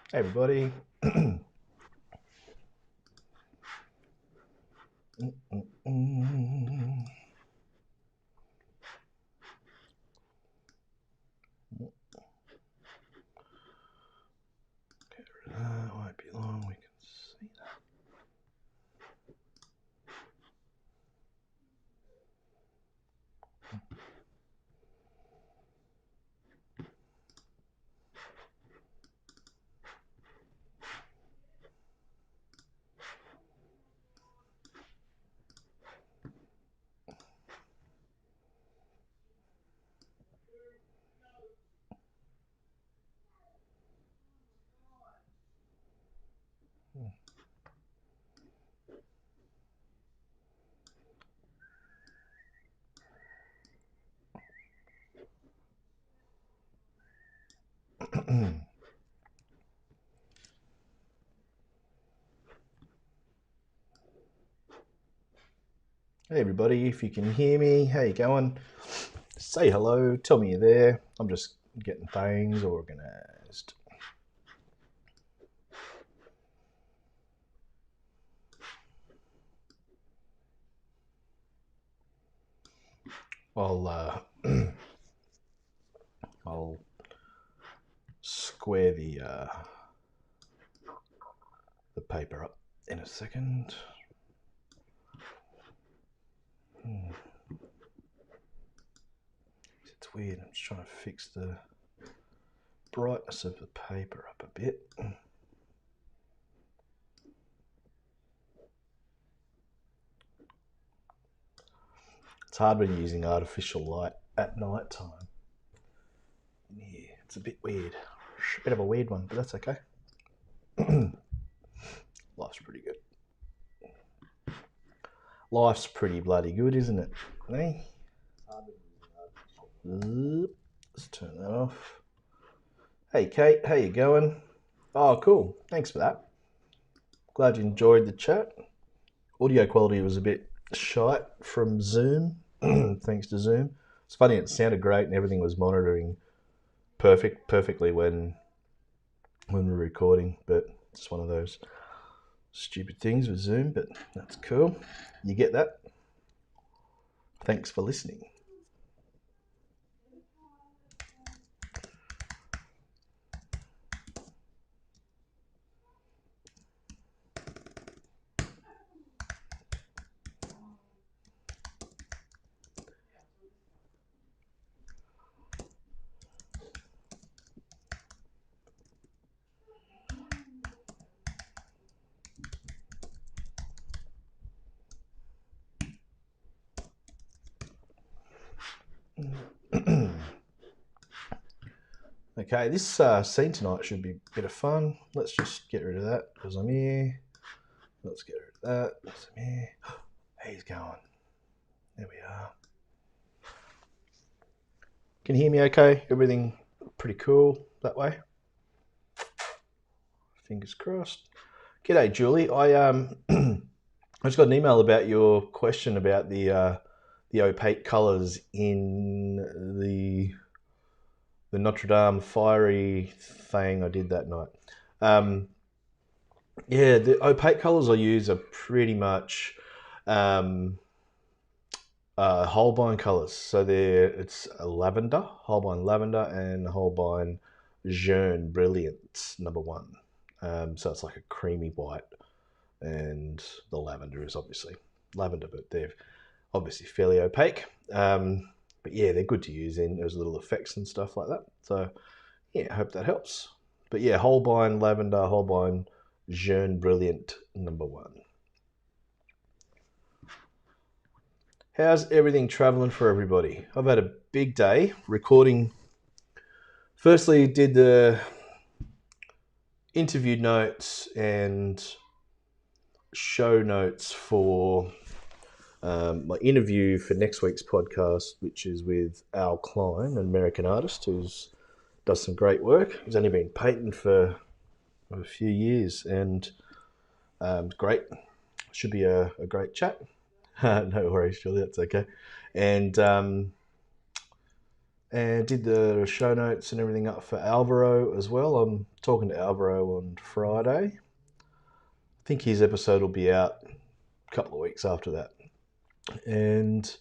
Hey everybody. Won't be long, we can see that. Hey everybody, if you can hear me, how you going? Say hello, tell me you're there. I'm just getting things organized. I'll I'll square the paper up in a second. It's weird. I'm just trying to fix the brightness of the paper up a bit. It's hard when you're using artificial light at night time. Yeah, it's a bit weird. A bit of a weird one, but that's okay. Life's pretty good. Life's pretty bloody good, isn't it? Hey? Let's turn that off. Hey Kate, how you going? Oh, cool. Thanks for that. Glad you enjoyed the chat. Audio quality was a bit shite from Zoom, thanks to Zoom. It's funny, it sounded great and everything was monitoring perfectly when we're recording, but it's one of those stupid things with Zoom, but that's cool. You get that? Thanks for listening. Okay, this scene tonight should be a bit of fun. Let's just get rid of that because I'm here. Let's get rid of that because I'm here. He's going. There we are. Can you hear me okay? Everything pretty cool that way? Fingers crossed. G'day, Julie. I just got an email about your question about the opaque colours in the Notre Dame fiery thing I did that night. Yeah, the opaque colours I use are pretty much um, Holbein colours. So it's a lavender, Holbein lavender, and Holbein Jaune Brilliant #1. So it's like a creamy white, and the lavender is obviously lavender, but they're obviously fairly opaque. But yeah, they're good to use in. There's little effects and stuff like that. So yeah, I hope that helps. But yeah, Holbein lavender, Holbein Jaune Brilliant #1. How's everything traveling for everybody? I've had a big day recording. Firstly, did the interview notes and show notes for my interview for next week's podcast, which is with Al Klein, an American artist who's does some great work. He's only been painting for a few years, and great. Should be a great chat. No worries, Julie. That's okay. And and did the show notes and everything up for Alvaro as well. I'm talking to Alvaro on Friday. I think his episode will be out a couple of weeks after that. And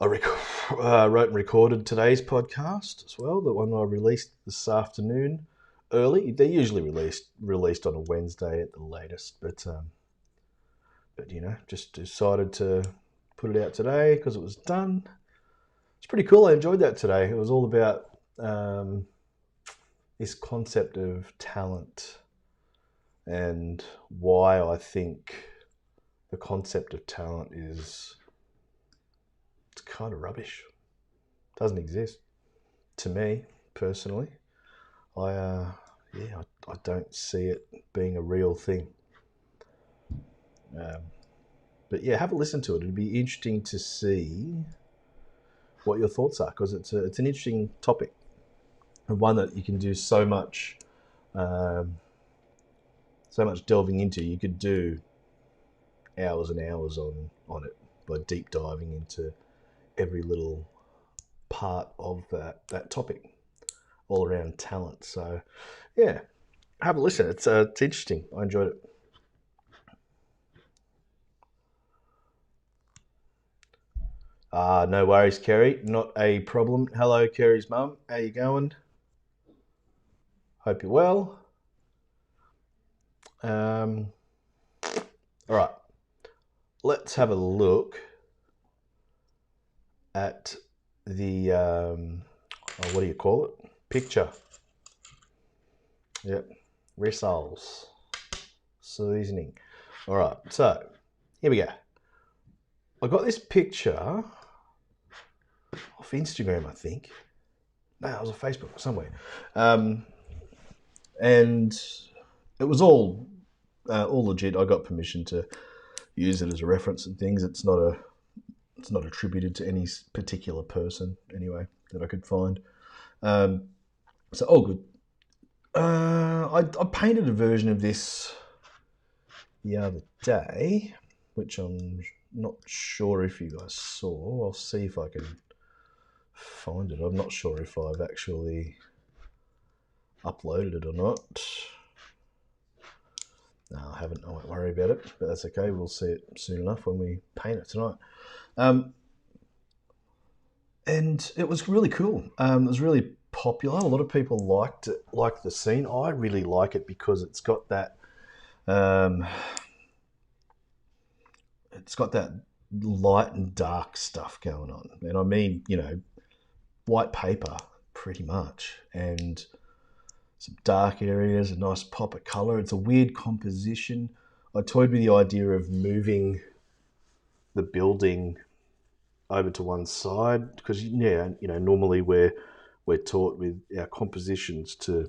I wrote and recorded today's podcast as well, the one I released this afternoon early. They're usually released on a Wednesday at the latest, but just decided to put it out today because it was done. It's pretty cool. I enjoyed that today. It was all about this concept of talent and why I think the concept of talent it's kind of rubbish. It doesn't exist to me personally. I don't see it being a real thing. But yeah, have a listen to it. It'd be interesting to see what your thoughts are, because it's an interesting topic, and one that you can do so much delving into. You could do hours and hours on it by deep diving into every little part of that topic, all around talent. So yeah, have a listen. It's interesting. I enjoyed it. No worries, Kerry. Not a problem. Hello, Kerry's mum. How you going? Hope you're well. All right. Let's have a look at the what do you call it? Picture. Yep. Results. Seasoning. All right. So here we go. I got this picture off Instagram, I think. No, it was on Facebook somewhere, and it was all legit. I got permission to use it as a reference and things. It's not attributed to any particular person anyway that I could find. So all good. I painted a version of this the other day, which I'm not sure if you guys saw. I'll see if I can find it. I'm not sure if I've actually uploaded it or not. No, I haven't. I won't worry about it, but that's okay. We'll see it soon enough when we paint it tonight. And it was really cool. It was really popular. A lot of people liked the scene. I really like it because it's got that light and dark stuff going on. And I mean, white paper pretty much, and some dark areas, a nice pop of colour. It's a weird composition. I toyed with the idea of moving the building over to one side because normally we're taught with our compositions to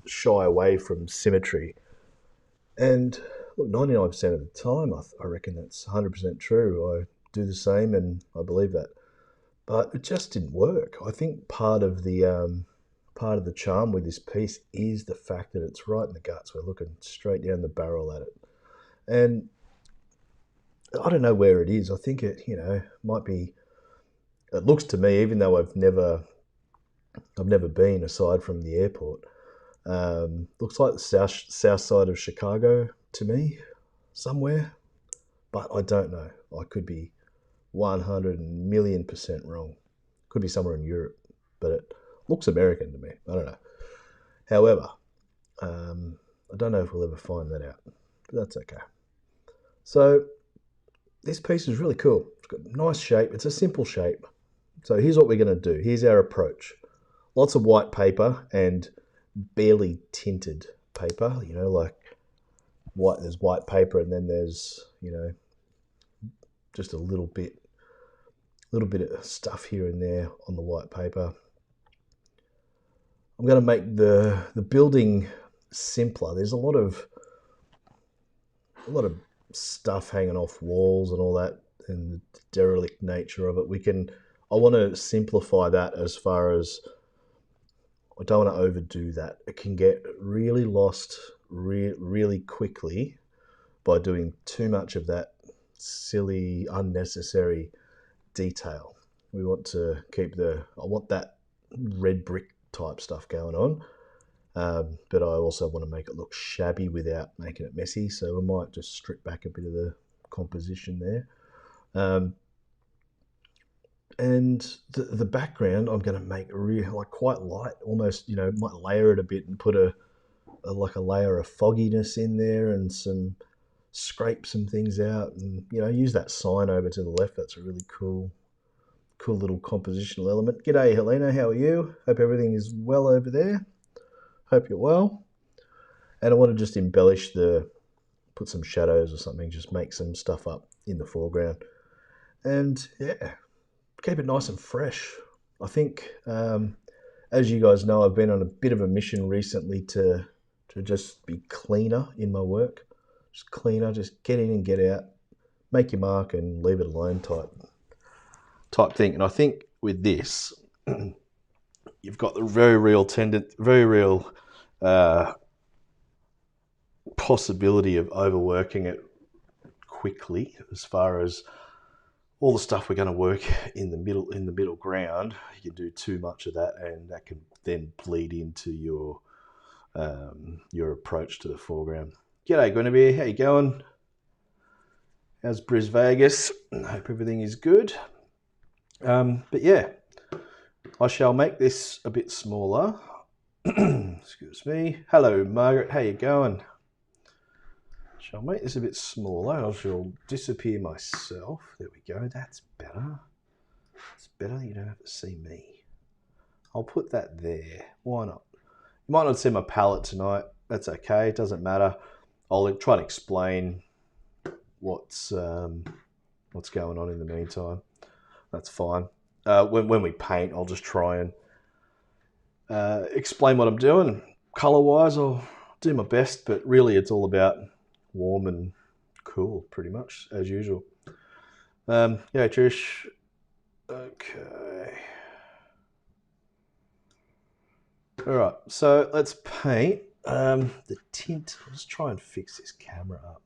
shy away from symmetry, and look, 99% of the time I reckon that's 100% true. I do the same and I believe that, but it just didn't work. I think part of the charm with this piece is the fact that it's right in the guts. We're looking straight down the barrel at it, and I don't know where it is. I think it, might be. It looks to me, even though I've never been aside from the airport. Looks like the south side of Chicago to me, somewhere, but I don't know. I could be 100,000,000% wrong. Could be somewhere in Europe, but it looks American to me. I don't know. However, I don't know if we'll ever find that out, but that's okay. So this piece is really cool. It's got a nice shape. It's a simple shape. So here's what we're going to do. Here's our approach. Lots of white paper and barely tinted paper, like white. There's white paper and then there's, just a little bit of stuff here and there on the white paper. I'm going to make the building simpler. There's a lot of stuff hanging off walls and all that, and the derelict nature of it. I want to simplify that as far as I don't want to overdo that. It can get really lost really quickly by doing too much of that silly, unnecessary detail. We want to keep I want that red brick type stuff going on. But I also want to make it look shabby without making it messy. So I might just strip back a bit of the composition there. And the background I'm going to make like quite light, almost, might layer it a bit and put a layer of fogginess in there and scrape some things out, and use that sign over to the left. That's a really cool little compositional element. G'day Helena, how are you? Hope everything is well over there. Hope you're well. And I want to just embellish put some shadows or something, just make some stuff up in the foreground. And yeah, keep it nice and fresh. I think, as you guys know, I've been on a bit of a mission recently to just be cleaner in my work. Just cleaner, just get in and get out, make your mark and leave it alone type thing. And I think with this, you've got the very real possibility of overworking it quickly, as far as all the stuff we're going to work in the middle ground. You can do too much of that, and that can then bleed into your approach to the foreground. G'day Guinevere, how you going? How's Bris Vegas? Hope everything is good. But yeah, I shall make this a bit smaller. Excuse me. Hello Margaret, how you going? Shall make this a bit smaller. I shall disappear myself. There we go. That's better. It's better. You don't have to see me. I'll put that there. Why not? You might not see my palette tonight. That's okay. It doesn't matter. I'll try and explain what's going on in the meantime. That's fine. When we paint, I'll just try and explain what I'm doing. Color-wise, I'll do my best, but really it's all about warm and cool, pretty much, as usual. Yeah, Trish. Okay. All right, so let's paint the tint. I'll just try and fix this camera up.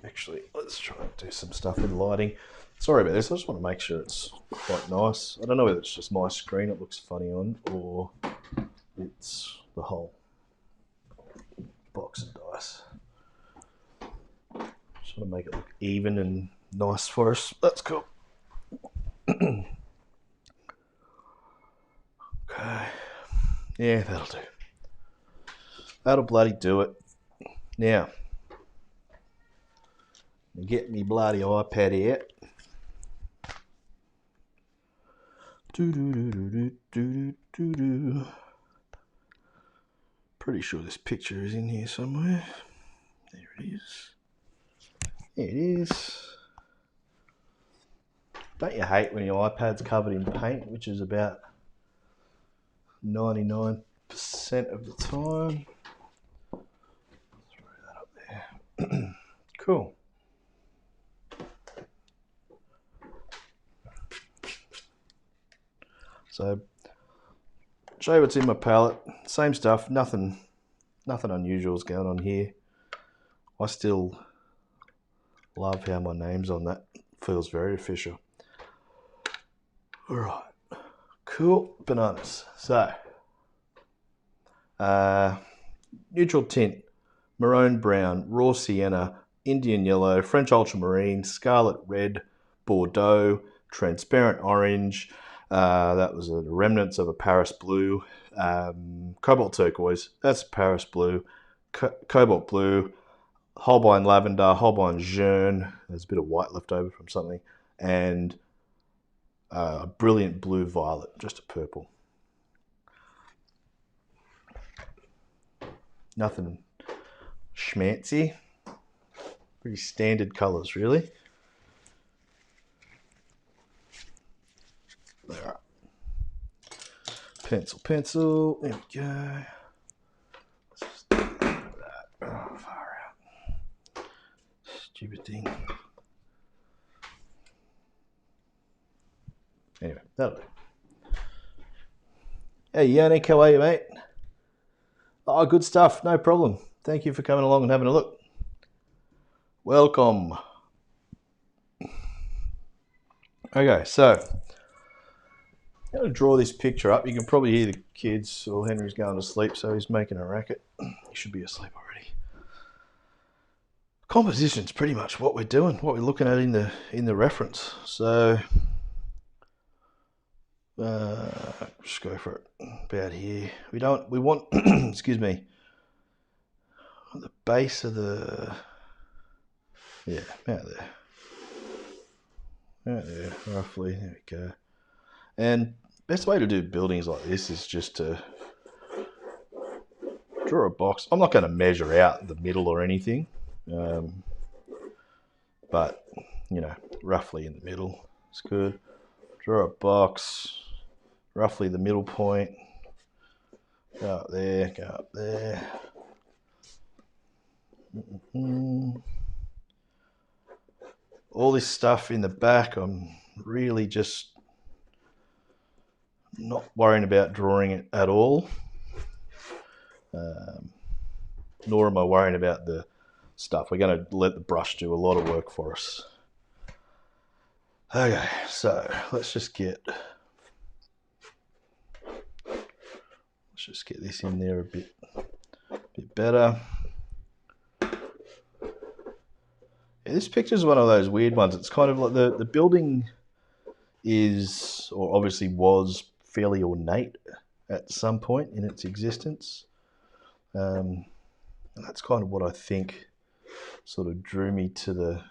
Actually, let's try and do some stuff with lighting. Sorry about this. I just want to make sure it's quite nice. I don't know whether it's just my screen it looks funny on, or it's the whole box of dice. Just want to make it look even and nice for us. That's cool. Okay. Yeah, that'll do. That'll bloody do it. Now, get me bloody iPad out. Pretty sure this picture is in here somewhere. There it is. There it is. Don't you hate when your iPad's covered in paint, which is about 99% of the time? Throw that up there. Cool. So, show you what's in my palette. Same stuff. Nothing unusual is going on here. I still love how my name's on that. Feels very official. All right. Cool. Bananas. So, neutral tint, maroon brown, raw sienna, Indian yellow, French ultramarine, scarlet red, Bordeaux, transparent orange. That was the remnants of a Paris blue. Cobalt turquoise, that's Paris blue. Cobalt blue, Holbein lavender, Holbein jaune. There's a bit of white left over from something. And a brilliant blue violet, just a purple. Nothing schmancy. Pretty standard colours, really. There. Pencil. There we go. Let's just do that. Oh, far out. Stupid thing. Anyway, that'll do. Hey, Yannick, how are you, mate? Oh, good stuff. No problem. Thank you for coming along and having a look. Welcome. Okay, so I'm going to draw this picture up. You can probably hear the kids, or Henry's going to sleep, so he's making a racket. He should be asleep already. Composition's pretty much what we're doing, what we're looking at in the reference. So just go for it. About here. We want excuse me, the base of the, yeah, about there, roughly. There we go. And best way to do buildings like this is just to draw a box. I'm not going to measure out the middle or anything, but you know, roughly in the middle. It's good. Draw a box, roughly the middle point. Go up there, go up there. All this stuff in the back, I'm really just not worrying about drawing it at all. Nor am I worrying about the stuff. We're going to let the brush do a lot of work for us. Okay, so let's just get this in there a bit better. Yeah, this picture is one of those weird ones. It's kind of like the building is, or obviously was, fairly ornate at some point in its existence. And that's kind of what I think sort of drew me to the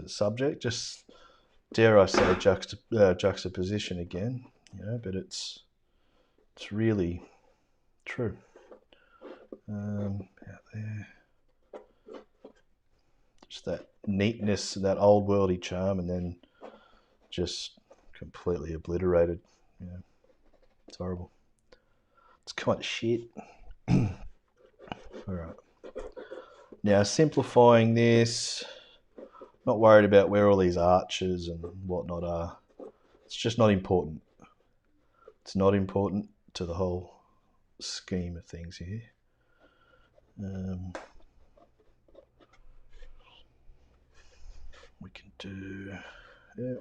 subject. Just, dare I say, juxtaposition again, you know, but it's really true. Out there. Just that neatness, that old worldy charm, and then just completely obliterated. You know, it's horrible. It's kind of shit. All right. Now, simplifying this, not worried about where all these arches and whatnot are. It's just not important. It's not important to the whole scheme of things here. We can do, yeah,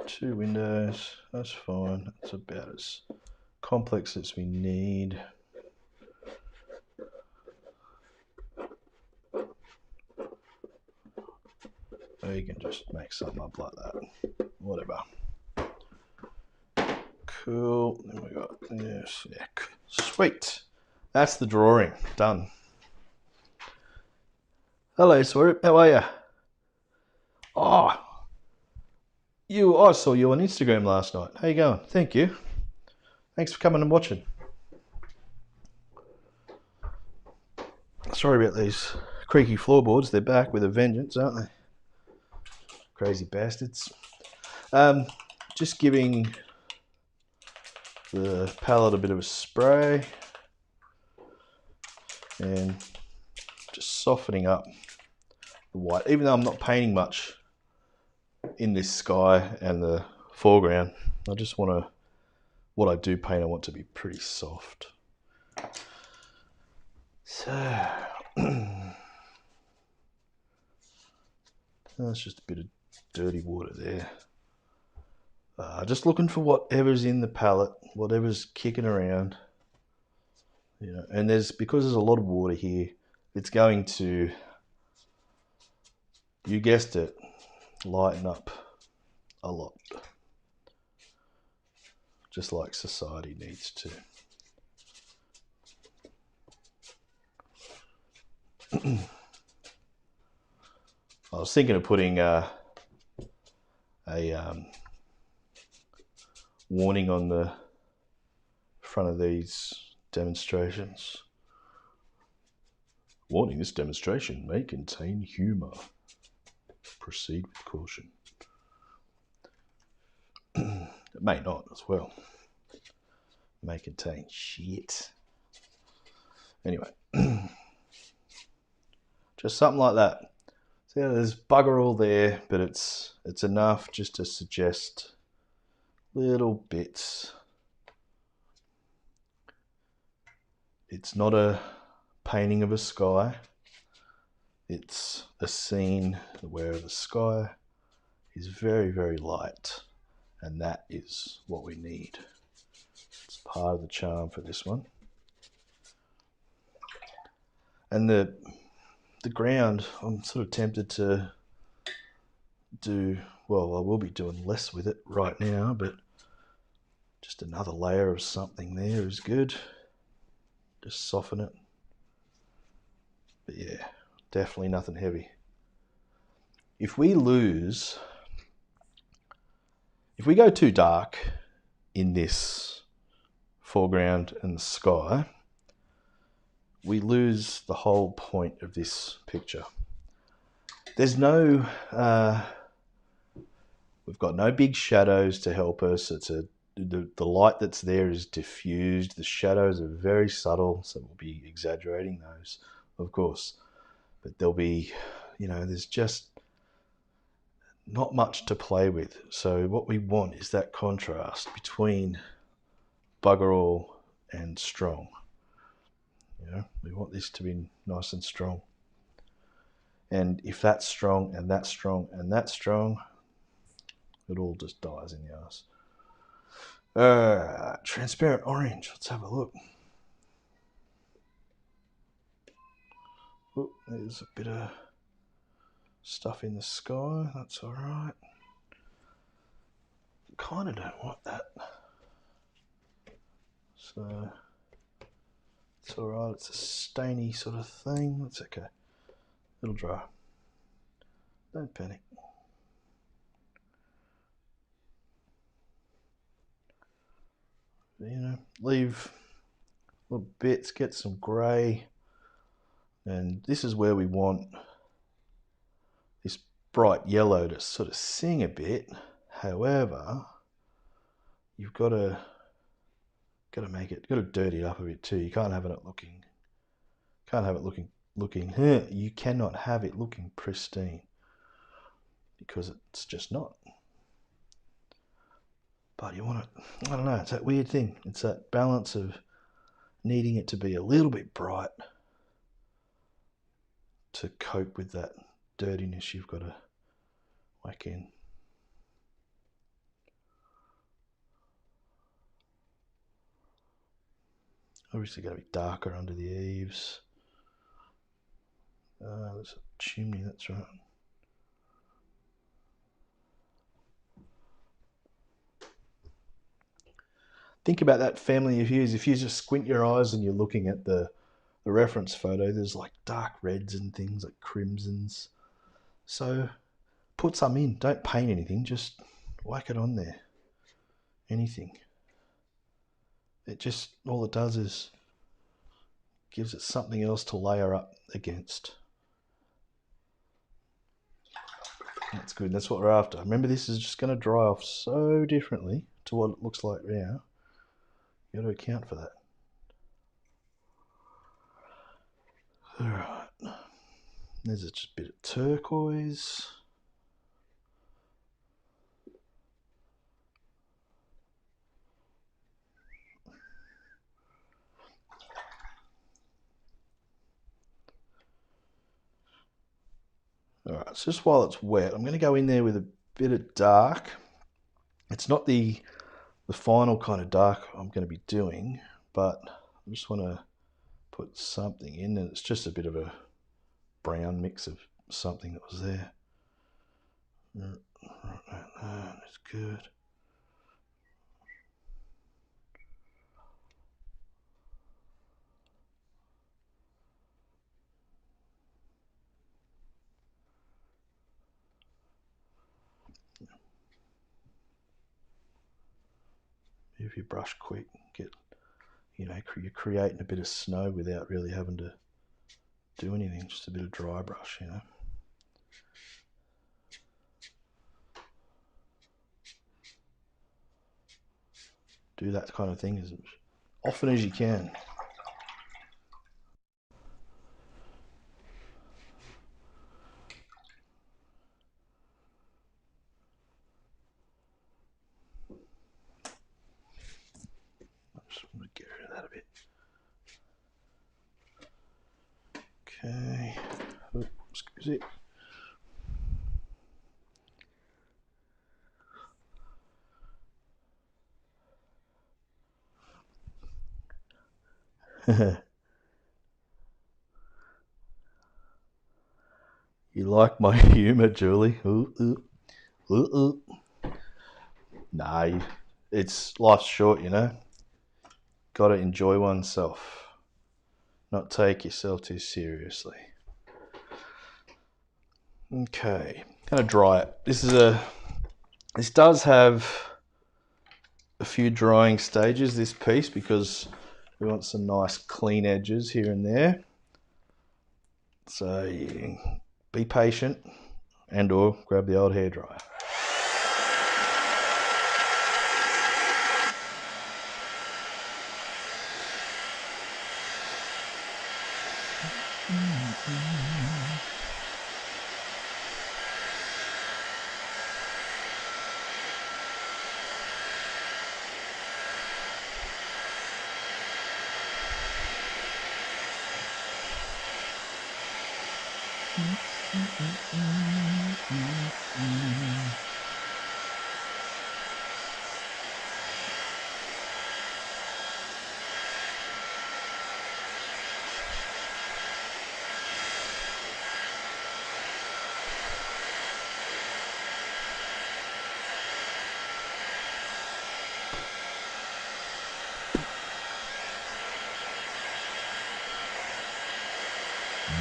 2 windows. That's fine. That's about as complex as we need. Or you can just make something up like that. Whatever. Cool. Then we got this. Yeah. Sweet. That's the drawing. Done. Hello, Sweet. How are you? Oh, I saw you on Instagram last night. How you going? Thank you. Thanks for coming and watching. Sorry about these creaky floorboards. They're back with a vengeance, aren't they? Crazy bastards. Just giving the palette a bit of a spray and just softening up the white. Even though I'm not painting much in this sky and the foreground, I just want to, what I do paint, I want to be pretty soft. So that's just a bit of dirty water there. Just looking for whatever's in the palette, whatever's kicking around, you know. And because there's a lot of water here, it's going to, you guessed it, lighten up a lot, just like society needs to. I was thinking of putting a warning on the front of these demonstrations. Warning, this demonstration may contain humor. Proceed with caution. It may not as well. It may contain shit. Anyway, just something like that. So yeah, there's bugger all there, but it's enough just to suggest little bits. It's not a painting of a sky. it's a scene where the sky is very, very light, and that is what we need. It's part of the charm for this one. And the ground, I'm sort of tempted to do, well, I will be doing less with it right now, but just another layer of something there is good. Just soften it. But yeah, definitely nothing heavy. If we go too dark in this foreground and the sky, we lose the whole point of this picture. There's no, we've got no big shadows to help us. The light that's there is diffused. The shadows are very subtle, so we'll be exaggerating those, of course. But there'll be, there's just not much to play with. So what we want is that contrast between bugger all and strong. We want this to be nice and strong. And if that's strong and that's strong and that's strong, it all just dies in the ass. Transparent orange. Let's have a look. Oh, there's a bit of stuff in the sky. That's all right. Kind of don't want that. So it's all right. It's a stainy sort of thing. That's okay. It'll dry. Don't panic. Leave little bits, get some grey. And this is where we want this bright yellow to sort of sing a bit. However, you've got to dirty it up a bit too. You can't have it looking. You cannot have it looking pristine, because it's just not. But you want it. I don't know. It's that weird thing. It's that balance of needing it to be a little bit bright to cope with that dirtiness you've got to whack in. Obviously got to be darker under the eaves. There's a chimney, that's right. Think about that family of hues. If you just squint your eyes and you're looking at the reference photo, there's like dark reds and things like crimsons. So put some in. Don't paint anything. Just whack it on there. Anything. It just, all it does is gives it something else to layer up against. That's good. That's what we're after. Remember, this is just going to dry off so differently to what it looks like now. You got to account for that. All right. There's just a bit of turquoise. All right, so just while it's wet, I'm going to go in there with a bit of dark. It's not the final kind of dark I'm going to be doing, but I just want to put something in, and it's just a bit of a brown mix of something that was there. That's good. If you brush quick, you're creating a bit of snow without really having to do anything, just a bit of dry brush, Do that kind of thing as often as you can. I just want to get rid of that a bit. Okay. Oops, Goosey. You like my humour, Julie? Ooh, ooh, ooh, ooh. Nah, it's life's short, you know. Got to enjoy oneself, not take yourself too seriously. Okay, gonna dry it. This does have a few drying stages, this piece, because we want some nice clean edges here and there. So you be patient and or grab the old hairdryer.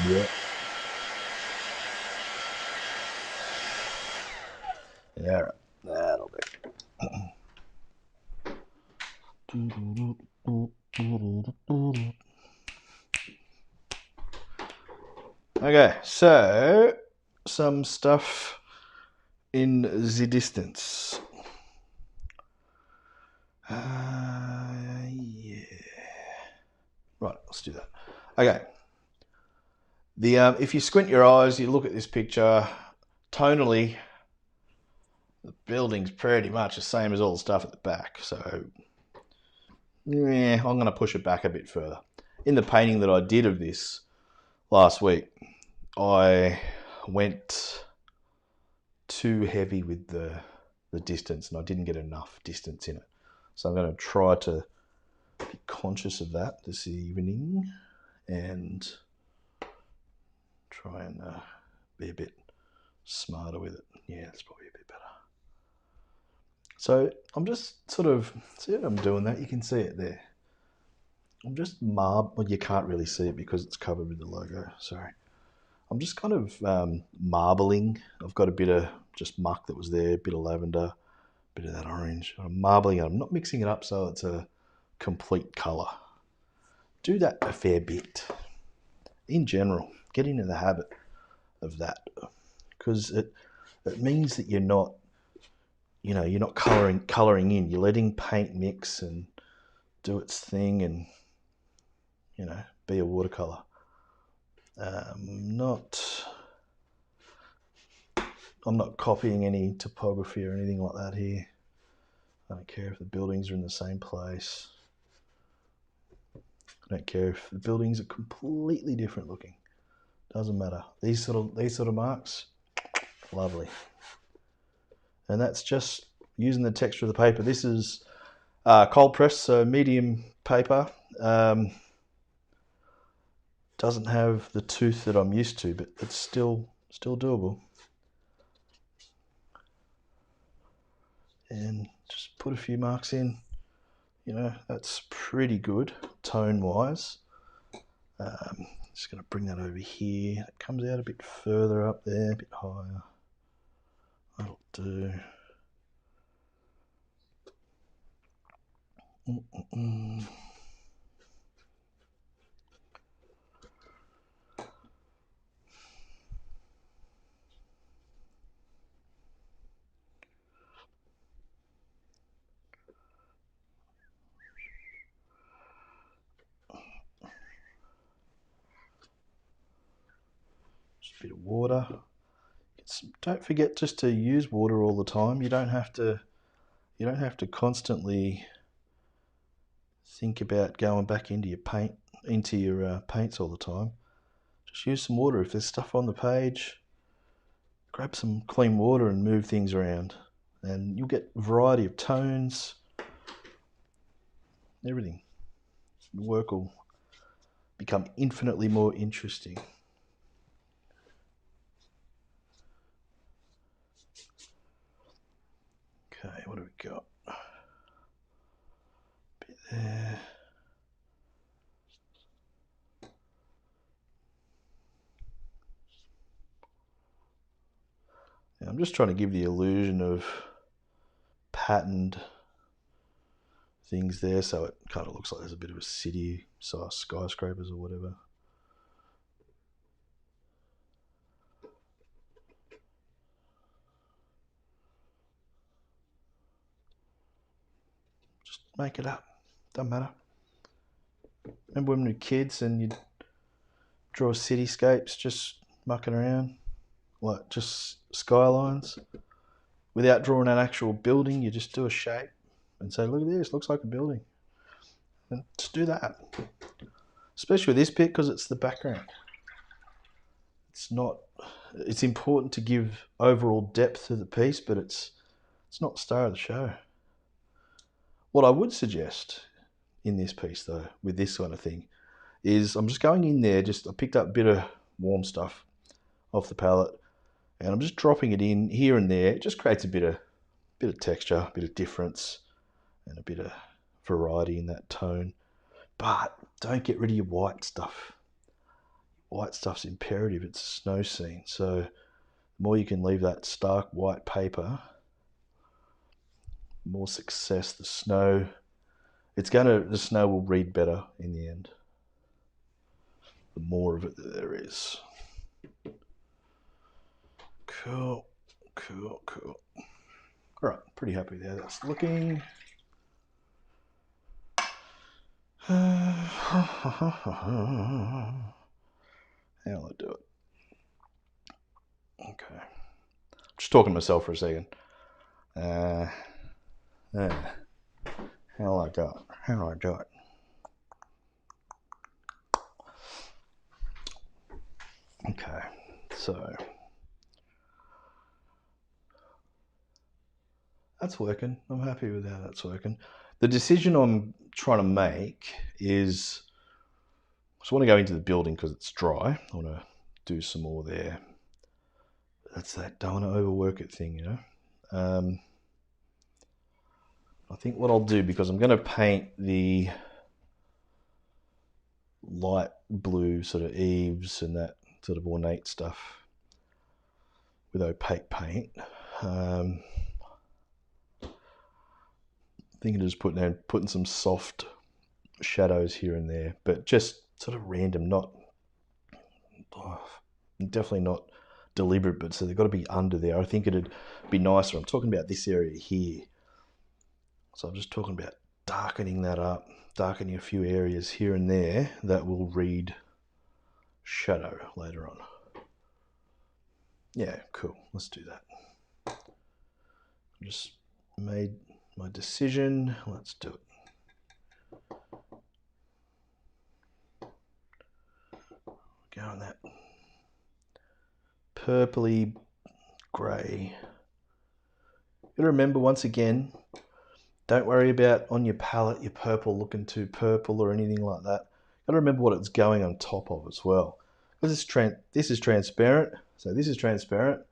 Yep. Yeah, right. That'll do. Okay, so some stuff in the distance. Yeah. Right, let's do that. Okay. If you squint your eyes, you look at this picture, tonally, the building's pretty much the same as all the stuff at the back. So, yeah, I'm going to push it back a bit further. In the painting that I did of this last week, I went too heavy with the distance, and I didn't get enough distance in it. So I'm going to try to be conscious of that this evening and try and be a bit smarter with it. Yeah, it's probably a bit better. So I'm just sort of, see what I'm doing that? You can see it there. I'm just well, you can't really see it because it's covered with the logo, sorry. I'm just kind of marbling. I've got a bit of just muck that was there, a bit of lavender, a bit of that orange. I'm marbling it. I'm not mixing it up so it's a complete colour. Do that a fair bit. In general, get into the habit of that, because it means that you're not colouring in. You're letting paint mix and do its thing and, be a watercolour. I'm not copying any topography or anything like that here. I don't care if the buildings are in the same place. I don't care if the buildings are completely different looking. Doesn't matter. These sort of marks, lovely. And that's just using the texture of the paper. This is cold press, so medium paper. Doesn't have the tooth that I'm used to, but it's still doable. And just put a few marks in. That's pretty good tone-wise. Just going to bring that over here. It comes out a bit further up there, a bit higher. That'll do. Just a bit of water. Don't forget just to use water all the time. You don't have to constantly think about going back into your paints all the time. Just use some water. If there's stuff on the page, grab some clean water and move things around. And you'll get a variety of tones, everything. The work will become infinitely more interesting. Okay, what do we got? Bit there. Now I'm just trying to give the illusion of patterned things there, so it kind of looks like there's a bit of a city, so skyscrapers or whatever. Just make it up. Doesn't matter. Remember when we were kids and you'd draw cityscapes just mucking around? Like just skylines? Without drawing an actual building, you just do a shape and say, look at this, looks like a building. And just do that. Especially with this bit because it's the background. It's important to give overall depth to the piece, but it's not the star of the show. What I would suggest in this piece though, with this kind of thing, is I'm just going in there, I picked up a bit of warm stuff off the palette and I'm just dropping it in here and there. It just creates a bit of texture, a bit of difference and a bit of variety in that tone. But don't get rid of your white stuff. White stuff's imperative. It's a snow scene, so the more you can leave that stark white paper, the more success the snow will read better in the end. The more of it that there is. Cool. Alright, pretty happy there. That's looking. How will I do it? Okay. Just talking to myself for a second. How do I do it? Okay, so that's working. I'm happy with how that's working. The decision I'm trying to make is I just want to go into the building because it's dry. I want to do some more there. That's that don't want to overwork it thing, you know. I think what I'll do, because I'm going to paint the light blue sort of eaves and that sort of ornate stuff with opaque paint. I'm thinking of just putting some soft shadows here and there, but just sort of random, definitely not deliberate, but so they've got to be under there. I think it'd be nicer. I'm talking about this area here. So I'm just talking about darkening that up, darkening a few areas here and there that will read shadow later on. Yeah, cool. Let's do that. I just made my decision. Let's do it. Go on that purpley grey. You gotta remember, once again, don't worry about on your palette your purple looking too purple or anything like that. You gotta remember what it's going on top of as well. Because this is transparent, so this is transparent.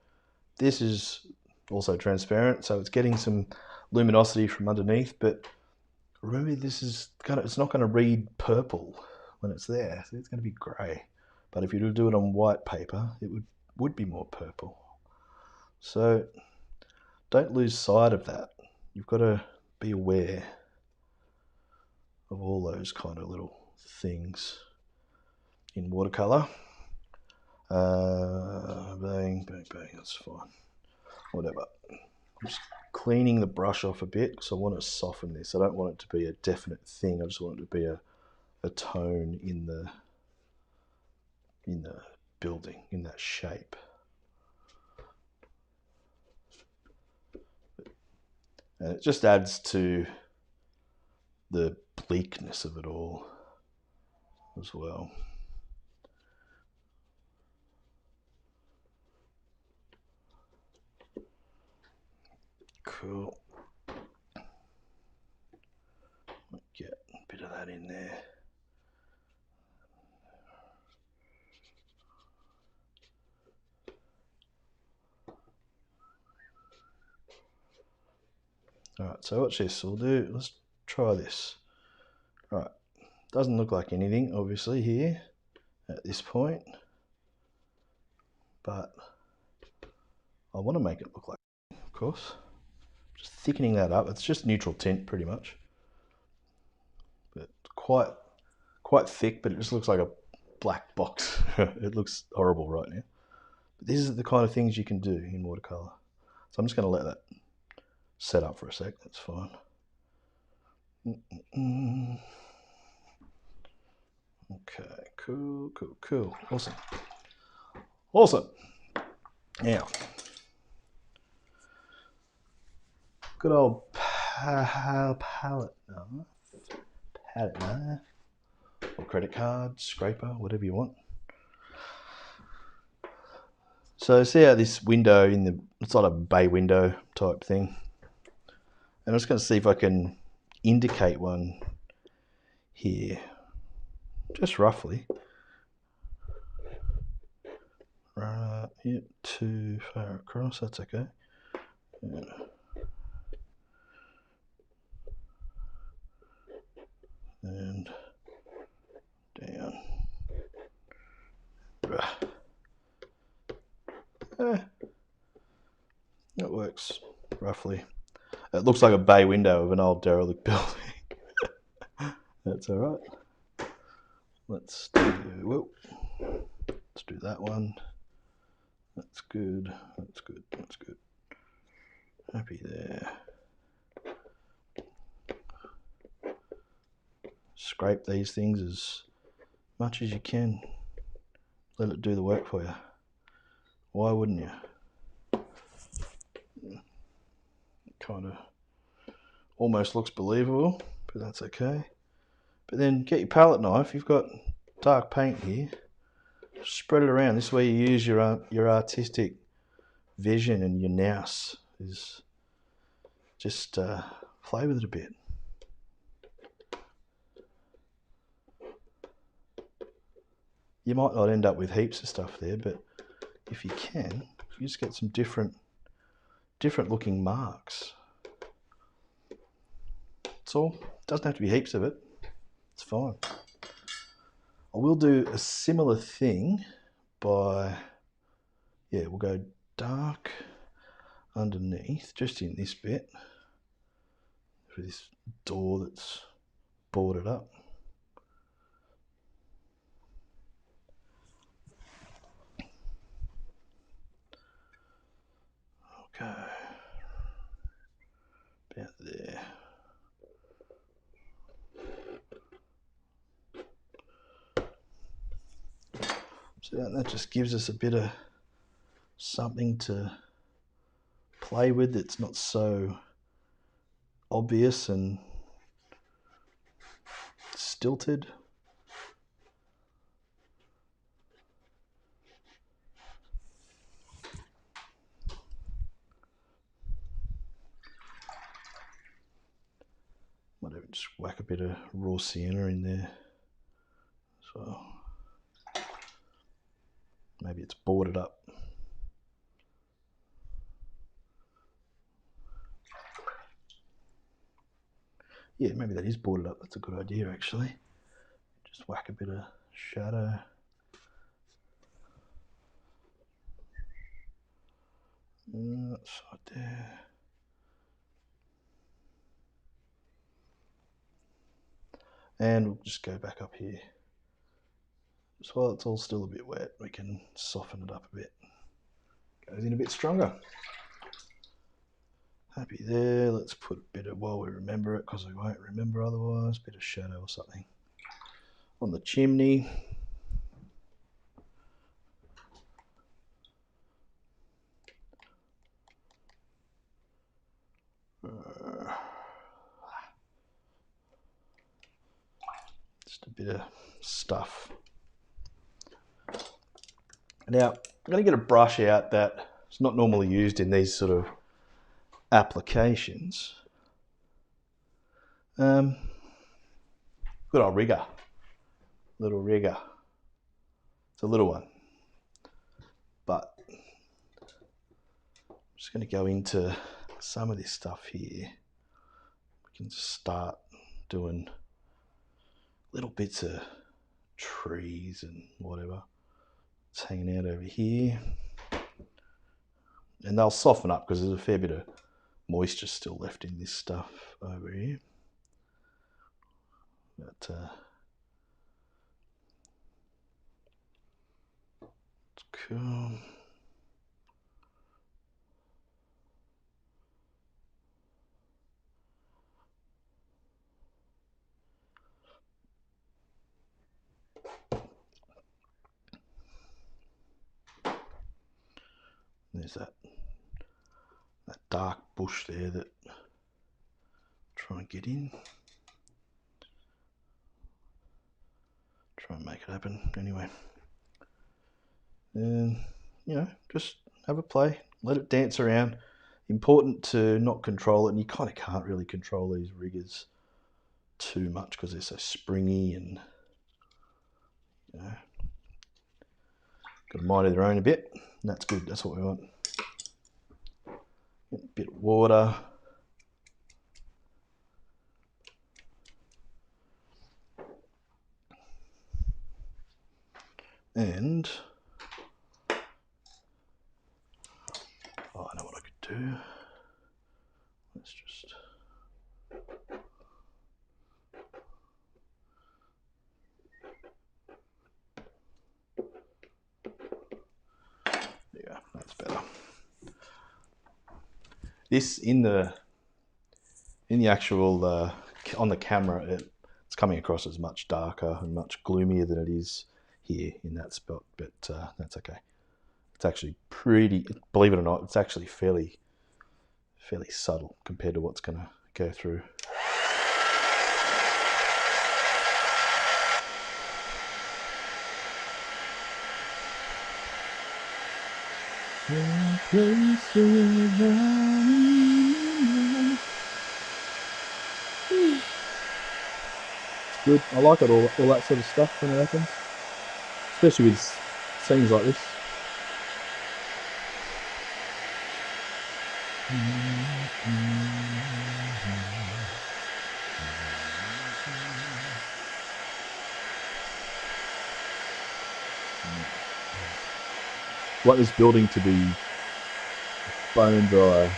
This is also transparent, so it's getting some luminosity from underneath. But remember, it's not going to read purple when it's there. So it's going to be grey. But if you do it on white paper, it would be more purple. So don't lose sight of that. You've got to be aware of all those kind of little things in watercolor. Bang, that's fine. Whatever. I'm just cleaning the brush off a bit because I want to soften this. I don't want it to be a definite thing. I just want it to be a tone in the building, in that shape. And it just adds to the bleakness of it all as well. Cool. Get a bit of that in there. Alright, so watch this. We'll do, let's try this. Right, doesn't look like anything, obviously, here at this point, but I want to make it look like, of course. Just thickening that up. It's just neutral tint, pretty much, but quite thick. But it just looks like a black box. It looks horrible right now. But these are the kind of things you can do in watercolor. So I'm just going to let that set up for a sec. That's fine. Okay, cool. Awesome. Now, good old palette knife, or credit card, scraper, whatever you want. So see how this window it's like a bay window type thing. And I'm just going to see if I can indicate one here, just roughly. Right, yep, too far across, that's okay. Yeah. And down. That works roughly. It looks like a bay window of an old derelict building. That's all right. Let's do that one. That's good. Happy there. Scrape these things as much as you can. Let it do the work for you. Why wouldn't you? Kind of almost looks believable, but that's okay. But then get your palette knife. You've got dark paint here. Spread it around. This way you use your artistic vision and your nous. Is just play with it a bit. You might not end up with heaps of stuff there, but if you can, you just get some different looking marks. That's all. Doesn't have to be heaps of it. It's fine. I will do a similar thing by, we'll go dark underneath, just in this bit, for this door that's boarded up. Okay, about there. So that just gives us a bit of something to play with that's not so obvious and stilted. Might even just whack a bit of raw sienna in there as well. Maybe it's boarded up. Yeah, maybe that is boarded up. That's a good idea, actually. Just whack a bit of shadow. That's right there. And we'll just go back up here. Just while it's all still a bit wet, we can soften it up a bit. Goes in a bit stronger. Happy there. Let's put a bit of, while we remember it, because we won't remember otherwise, a bit of shadow or something on the chimney. Just a bit of stuff. Now, I'm going to get a brush out that is not normally used in these sort of applications. Good old rigger. Little rigger. It's a little one. But I'm just going to go into some of this stuff here. We can just start doing little bits of trees and whatever. It's hanging out over here. And they'll soften up because there's a fair bit of moisture still left in this stuff over here. But it's cool. There's that dark bush there that try and get in. Try and make it happen anyway. And just have a play, let it dance around. Important to not control it, and you kind of can't really control these riggers too much because they're so springy and got a mind of their own a bit, and that's good. That's what we want. Get a bit of water. And I know what I could do. Let's just yeah, that's better. This in the actual on the camera, it's coming across as much darker and much gloomier than it is here in that spot, but that's okay. It's actually pretty, believe it or not, it's actually fairly subtle compared to what's going to go through. It's good. I like it all that sort of stuff when it happens, especially with scenes like this. I like this building to be bone dry.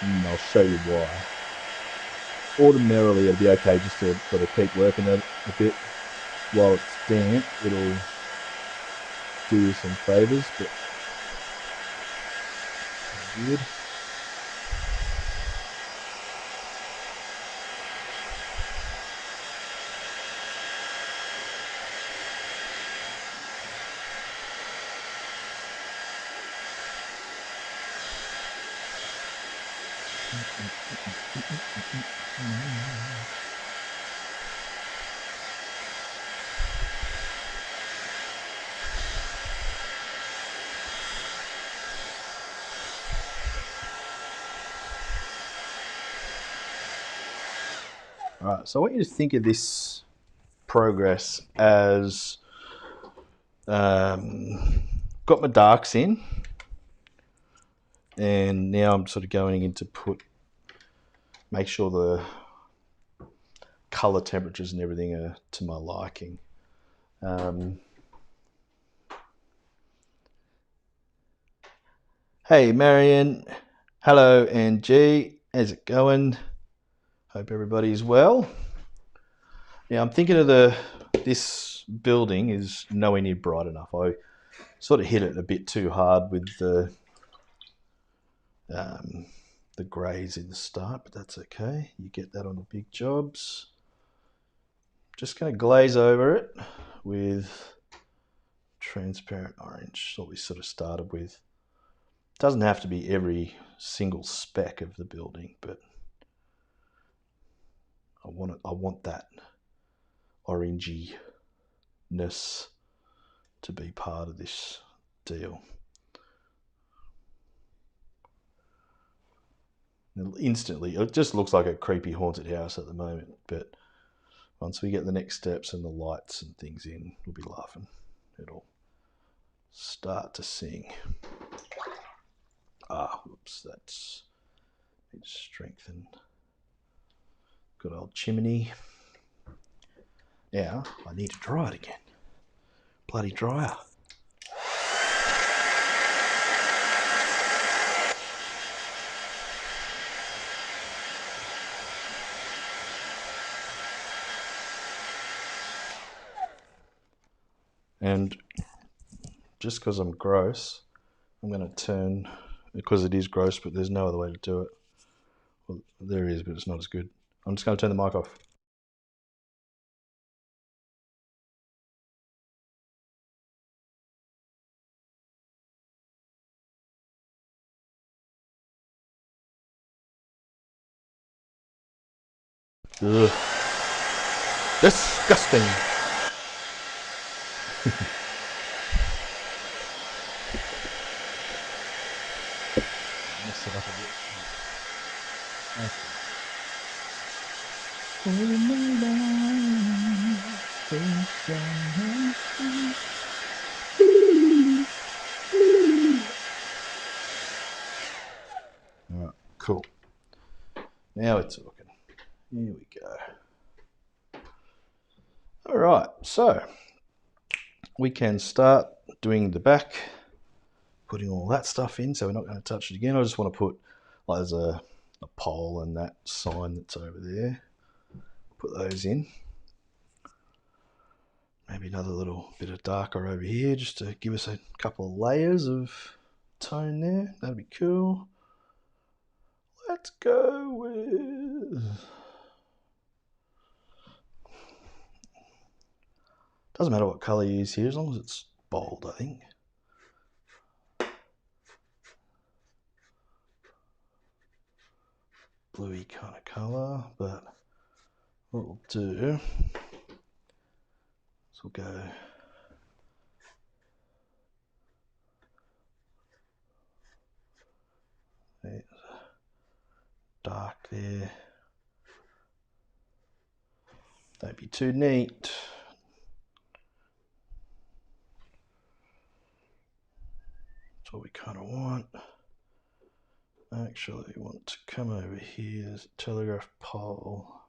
And I'll show you why. Ordinarily it'd be okay just to sort of keep working it a bit while it's damp. It'll do you some favours, but good. Alright, so I want you to think of this progress as got my darks in, and now I'm sort of going in to make sure the colour temperatures and everything are to my liking. Hey Marion, hello Angie, how's it going? Hope everybody's well. Yeah, I'm thinking of this building is nowhere near bright enough. I sort of hit it a bit too hard with the greys in the start, but that's okay. You get that on the big jobs. Just going to glaze over it with transparent orange, what we sort of started with. It doesn't have to be every single speck of the building, but I want that oranginess to be part of this deal. Instantly, it just looks like a creepy haunted house at the moment, but once we get the next steps and the lights and things in, we'll be laughing. It'll start to sing. Oops, that's need to strengthen. Good old chimney. Now I need to dry it again. Bloody dryer. And just because I'm gross, I'm going to turn, because it is gross, but there's no other way to do it. Well, there is, but it's not as good. I'm just going to turn the mic off. Ugh. Disgusting. Mess it up a bit. Alright, cool. Now we're talking. Here we go. Alright, so we can start doing the back, putting all that stuff in, so we're not going to touch it again. I just want to put, like, there's a pole and that sign that's over there. Put those in. Maybe another little bit of darker over here just to give us a couple of layers of tone there. That'd be cool. Let's go with... Doesn't matter what colour you use here as long as it's bold, I think. Bluey kind of colour, but what we'll do is we'll go dark there. Don't be too neat. That's what we kind of want. Actually, we want to come over here. There's a telegraph pole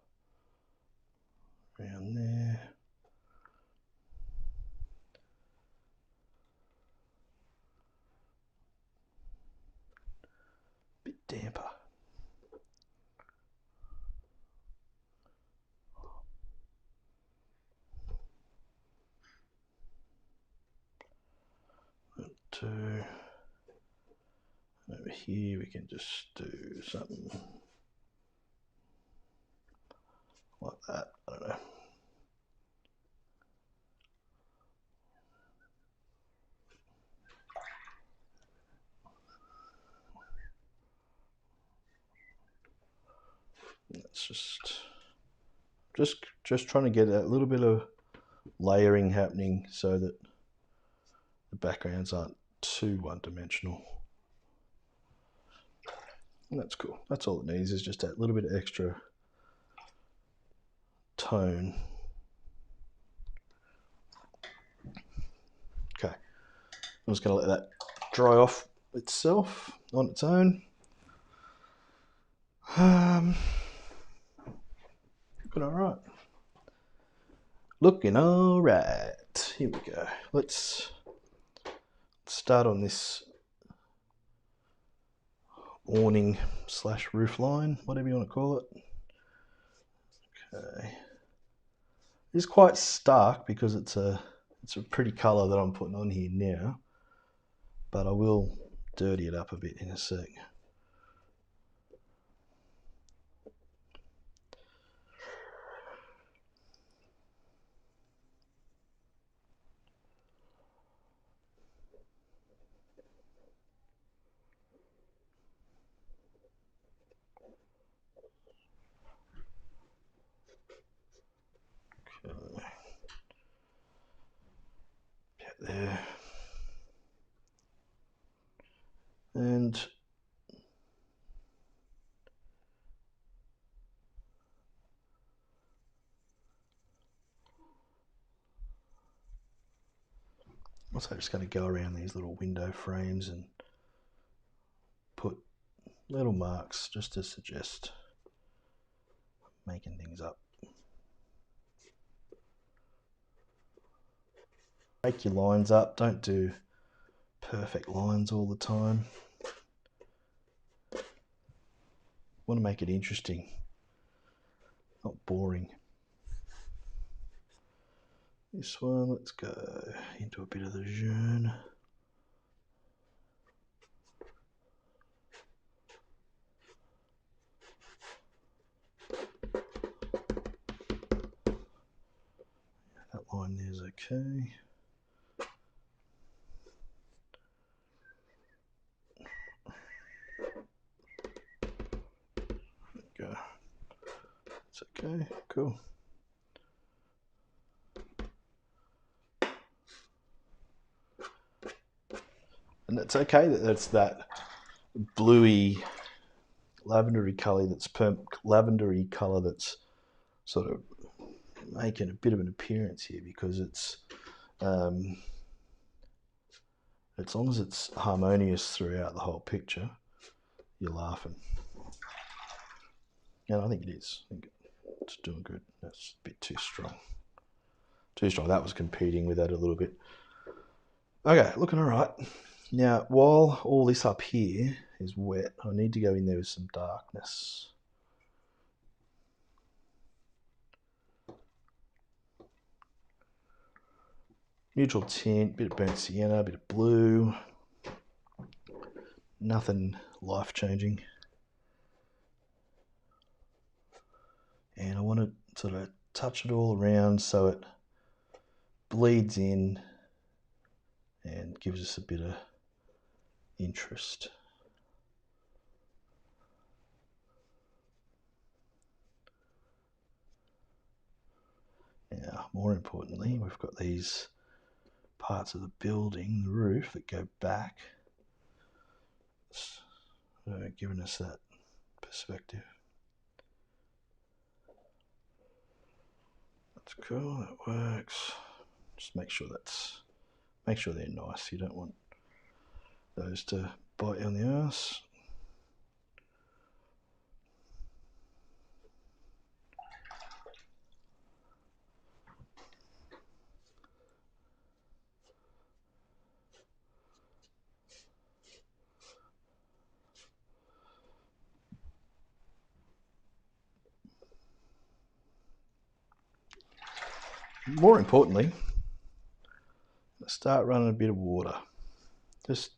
around there. Bit damper. Two. Over here we can just do something like that. I don't know. It's just trying to get a little bit of layering happening so that the backgrounds aren't too one-dimensional. And that's cool. That's all it needs, is just that little bit of extra tone. Okay, I'm just going to let that dry off itself on its own. Looking all right. Looking all right. Here we go. Let's start on this awning slash roof line, whatever you want to call it. Okay. It's quite stark because it's a pretty colour that I'm putting on here now, but I will dirty it up a bit in a sec. Okay. Get there. And Also just going to go around these little window frames and put little marks just to suggest making things up. Make your lines up, don't do perfect lines all the time. Want to make it interesting, not boring. This one, let's go into a bit of the jaune. That line there's okay. Go. It's okay, cool. And it's okay that that's that bluey, lavendery colour that's sort of making a bit of an appearance here, because it's as long as it's harmonious throughout the whole picture, you're laughing. And I think it is. I think it's doing good. That's a bit too strong. Too strong. That was competing with that a little bit. Okay, looking all right. Now, while all this up here is wet, I need to go in there with some darkness. Neutral tint, bit of burnt sienna, bit of blue. Nothing life-changing. And I want to sort of touch it all around so it bleeds in and gives us a bit of interest. Now, more importantly, we've got these parts of the building, the roof, that go back, giving us that perspective. That's cool, that works. Just make sure they're nice. You don't want those to bite you on the arse. More importantly, start running a bit of water. Just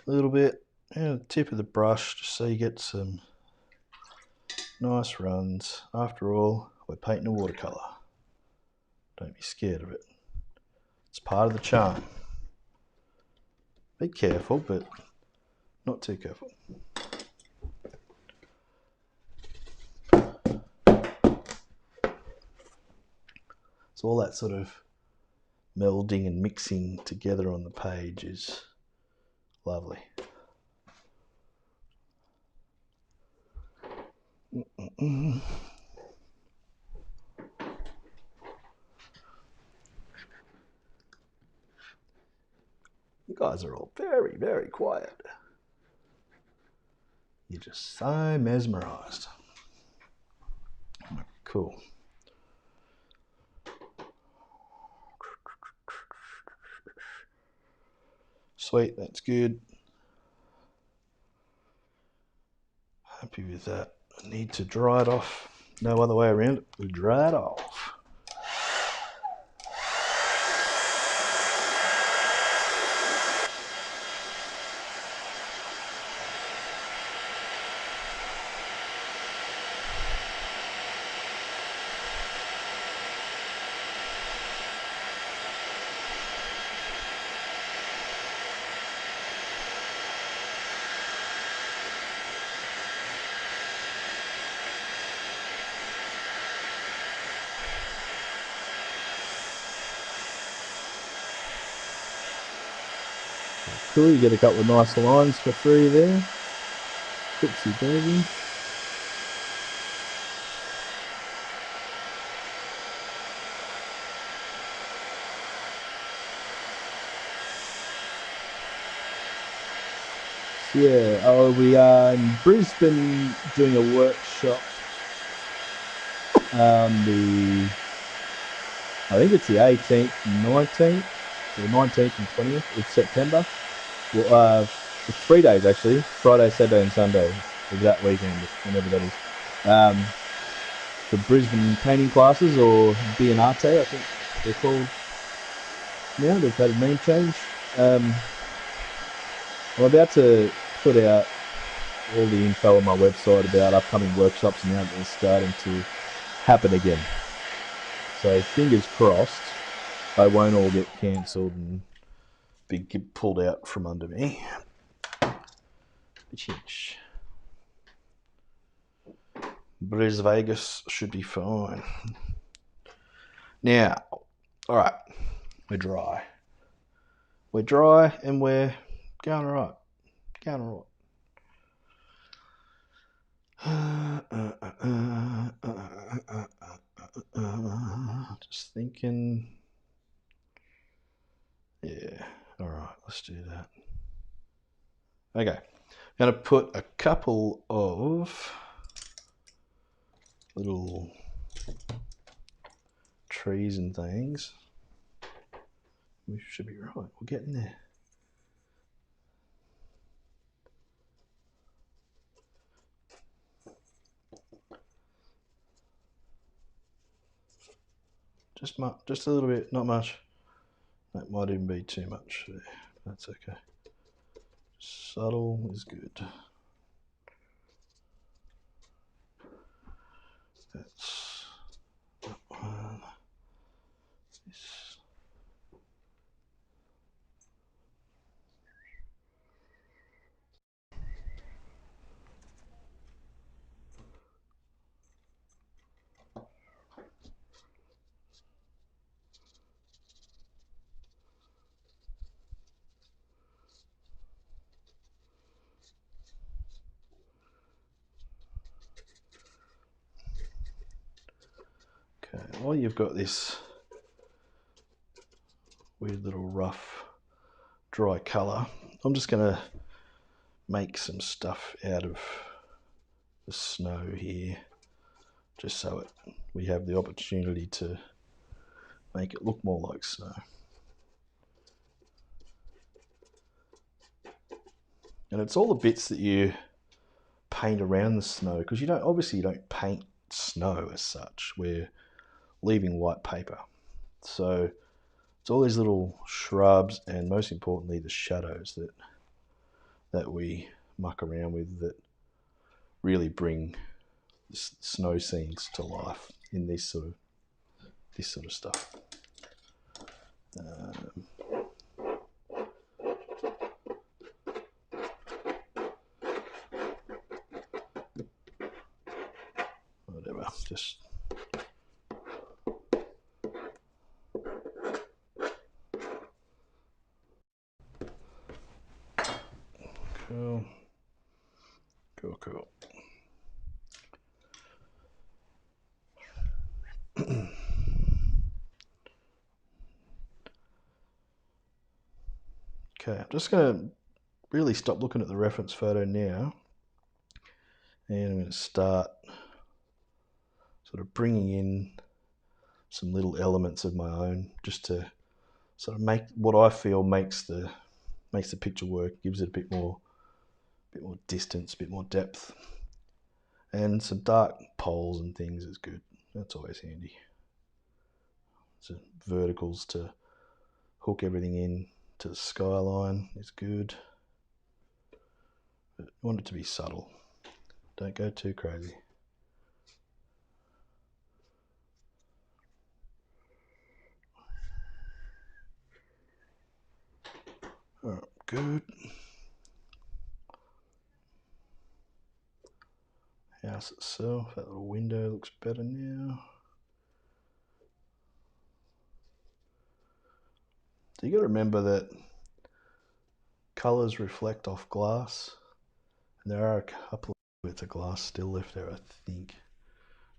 a little bit, and the tip of the brush, just so you get some nice runs. After all, we're painting a watercolour. Don't be scared of it. It's part of the charm. Be careful, but not too careful. So all that sort of melding and mixing together on the page is lovely. You guys are all very, very quiet. You're just so mesmerized. Cool. Sweet, that's good. Happy with that. I need to dry it off. No other way around it. We dry it off. Cool, you get a couple of nice lines for free there. Oopsie daisy. Yeah, oh, we are in Brisbane doing a workshop on I think it's the 18th and 19th, or 19th and 20th of September. Well, it's 3 days actually, Friday, Saturday and Sunday of that weekend, whenever that is. The Brisbane painting classes, or Biennate, I think they're called now. They've had a name change. I'm about to put out all the info on my website about upcoming workshops now that they're starting to happen again. So fingers crossed they won't all get cancelled and get pulled out from under me. Bris Vegas should be fine. Now, alright, we're dry. We're dry and we're going alright. Going alright. Just thinking. Yeah, alright, let's do that. Okay, I'm going to put a couple of little trees and things. We should be right, we're getting there. Just a little bit, not much. That might even be too much there. That's okay. Subtle is good. That's that one. This. Okay, while you've got this weird little rough dry colour, I'm just going to make some stuff out of the snow here, just so we have the opportunity to make it look more like snow. And it's all the bits that you paint around the snow, because you don't paint snow as such. We're leaving white paper. So it's all these little shrubs and most importantly the shadows that we muck around with that really bring the snow scenes to life in this sort of stuff. Whatever, just cool. Okay, I'm just going to really stop looking at the reference photo now, and I'm going to start sort of bringing in some little elements of my own, just to sort of make what I feel makes the picture work, gives it a bit more distance, a bit more depth, and some dark poles and things is good. That's always handy. So verticals to hook everything in to the skyline is good. But I want it to be subtle. Don't go too crazy. Alright, good. House itself, that little window looks better now. So you got to remember that colours reflect off glass, and there are a couple of bits of glass still left there, I think.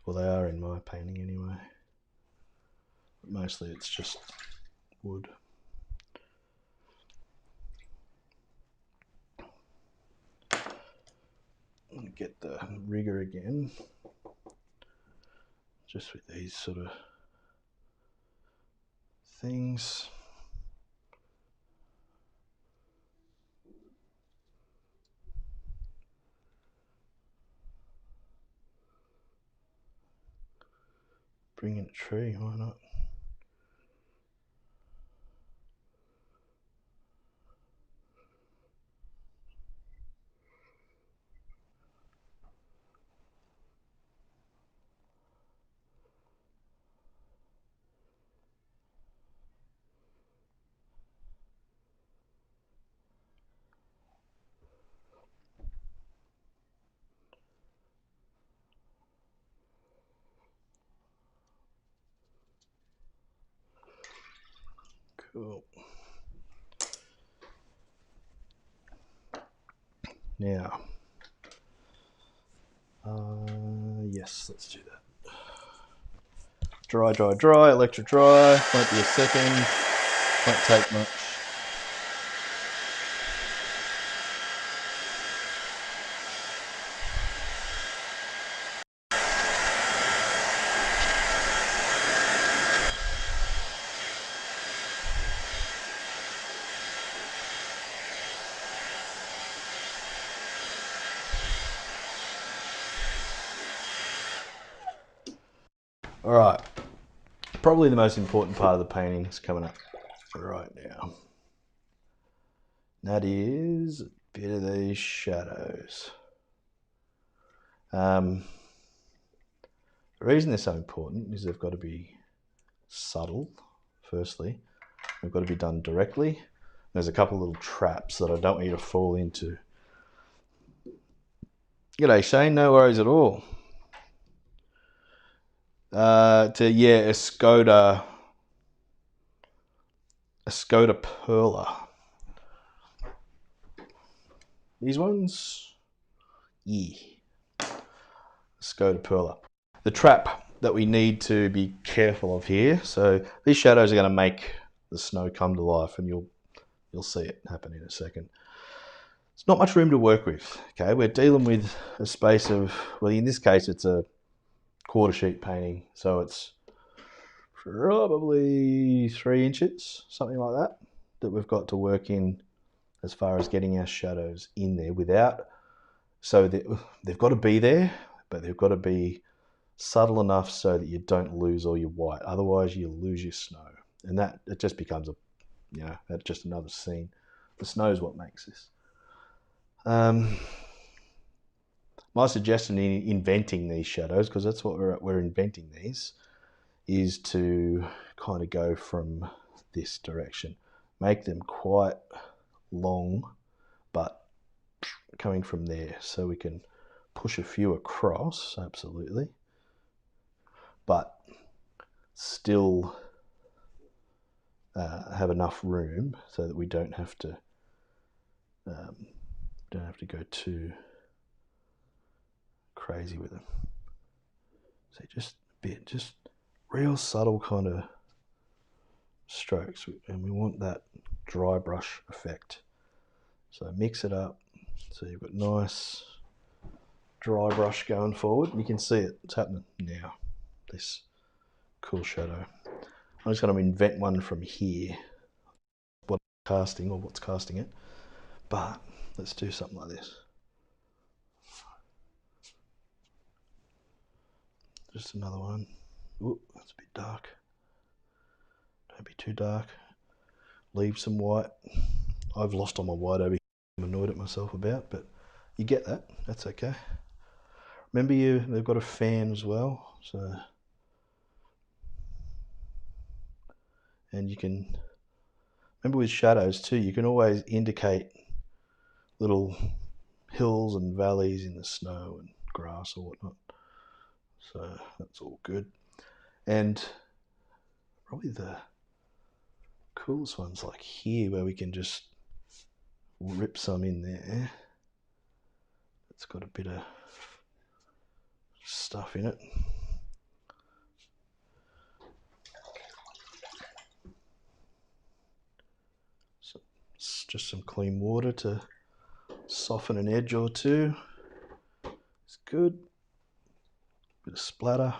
Well, they are in my painting anyway. But mostly it's just wood. get the rigger again, just with these sort of things. Bring in a tree, why not? Cool. Now, yes, let's do that. Dry, dry, dry, electric dry. Won't be a second. Won't take much. All right, probably the most important part of the painting is coming up right now. That is a bit of these shadows. The reason they're so important is they've got to be subtle, firstly. They've got to be done directly. There's a couple of little traps that I don't want you to fall into. G'day Shane, no worries at all. A Skoda Perla. These ones, yeah, Skoda Perla. The trap that we need to be careful of here. So these shadows are going to make the snow come to life, and you'll see it happen in a second. It's not much room to work with. Okay, we're dealing with a space of, well, in this case, it's a quarter sheet painting, so it's probably 3 inches, something like that, that we've got to work in as far as getting our shadows in there without, so they've got to be there, but they've got to be subtle enough so that you don't lose all your white. Otherwise, you lose your snow, and that it just becomes that's just another scene. The snow is what makes this. My suggestion in inventing these shadows, because that's what we're inventing these, is to kind of go from this direction, make them quite long, but coming from there, so we can push a few across, absolutely, but still have enough room so that we don't have to go too crazy with them. So just a bit, just real subtle kind of strokes, and we want that dry brush effect. So mix it up so you've got nice dry brush going forward. You can see it's happening now, this cool shadow. I'm just going to invent one from here, what's casting it, but let's do something like this. Just another one. Ooh, that's a bit dark. Don't be too dark. Leave some white. I've lost all my white over here. I'm annoyed at myself about, but you get that. That's okay. Remember, they've got a fan as well, so, and you can remember with shadows too. You can always indicate little hills and valleys in the snow and grass or whatnot. So that's all good. And probably the coolest ones like here, where we can just rip some in there. It's got a bit of stuff in it. So it's just some clean water to soften an edge or two. good. Bit of splatter.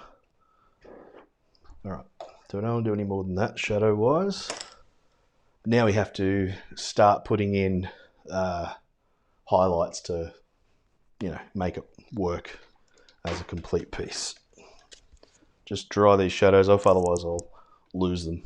All right, so I don't want to do any more than that shadow wise. Now we have to start putting in highlights to, make it work as a complete piece. Just dry these shadows off, otherwise I'll lose them.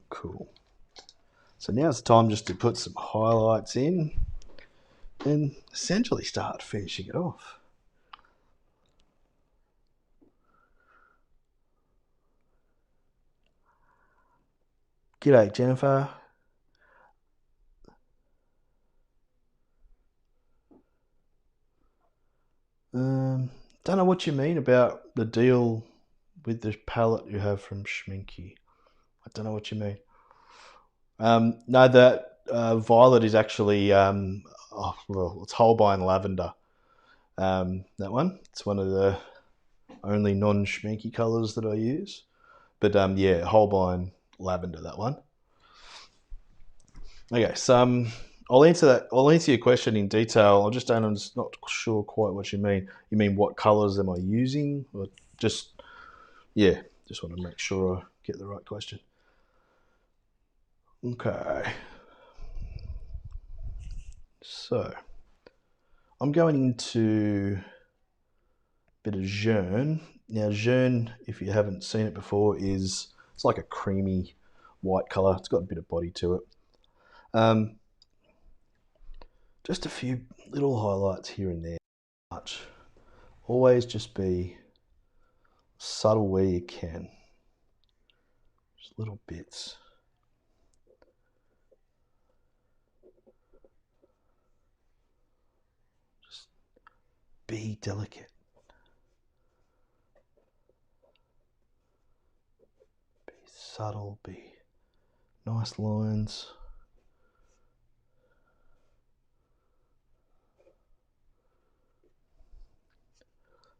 Cool. So now it's time just to put some highlights in and essentially start finishing it off. G'day, Jennifer. Don't know what you mean about the deal with the palette you have from Schminky. I don't know what you mean. No, that violet is actually, it's Holbein Lavender. That one. It's one of the only non-Schminky colours that I use. But yeah, Holbein Lavender, that one. Okay, so I'll answer that. I'll answer your question in detail. I'm just not sure quite what you mean. You mean what colours am I using? Or just want to make sure I get the right question. Okay. So I'm going into a bit of jaune. Now jaune, if you haven't seen it before, it's like a creamy white colour. It's got a bit of body to it. Just a few little highlights here and there. Much. Always just be subtle where you can. Just little bits. Just be delicate. Be subtle, be nice lines.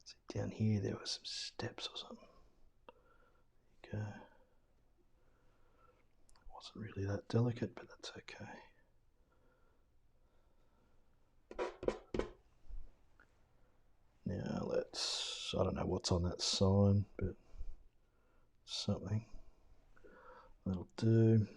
See, down here there were some steps or something. Okay. Wasn't really that delicate, but that's okay. Now I don't know what's on that sign, but something. That'll do.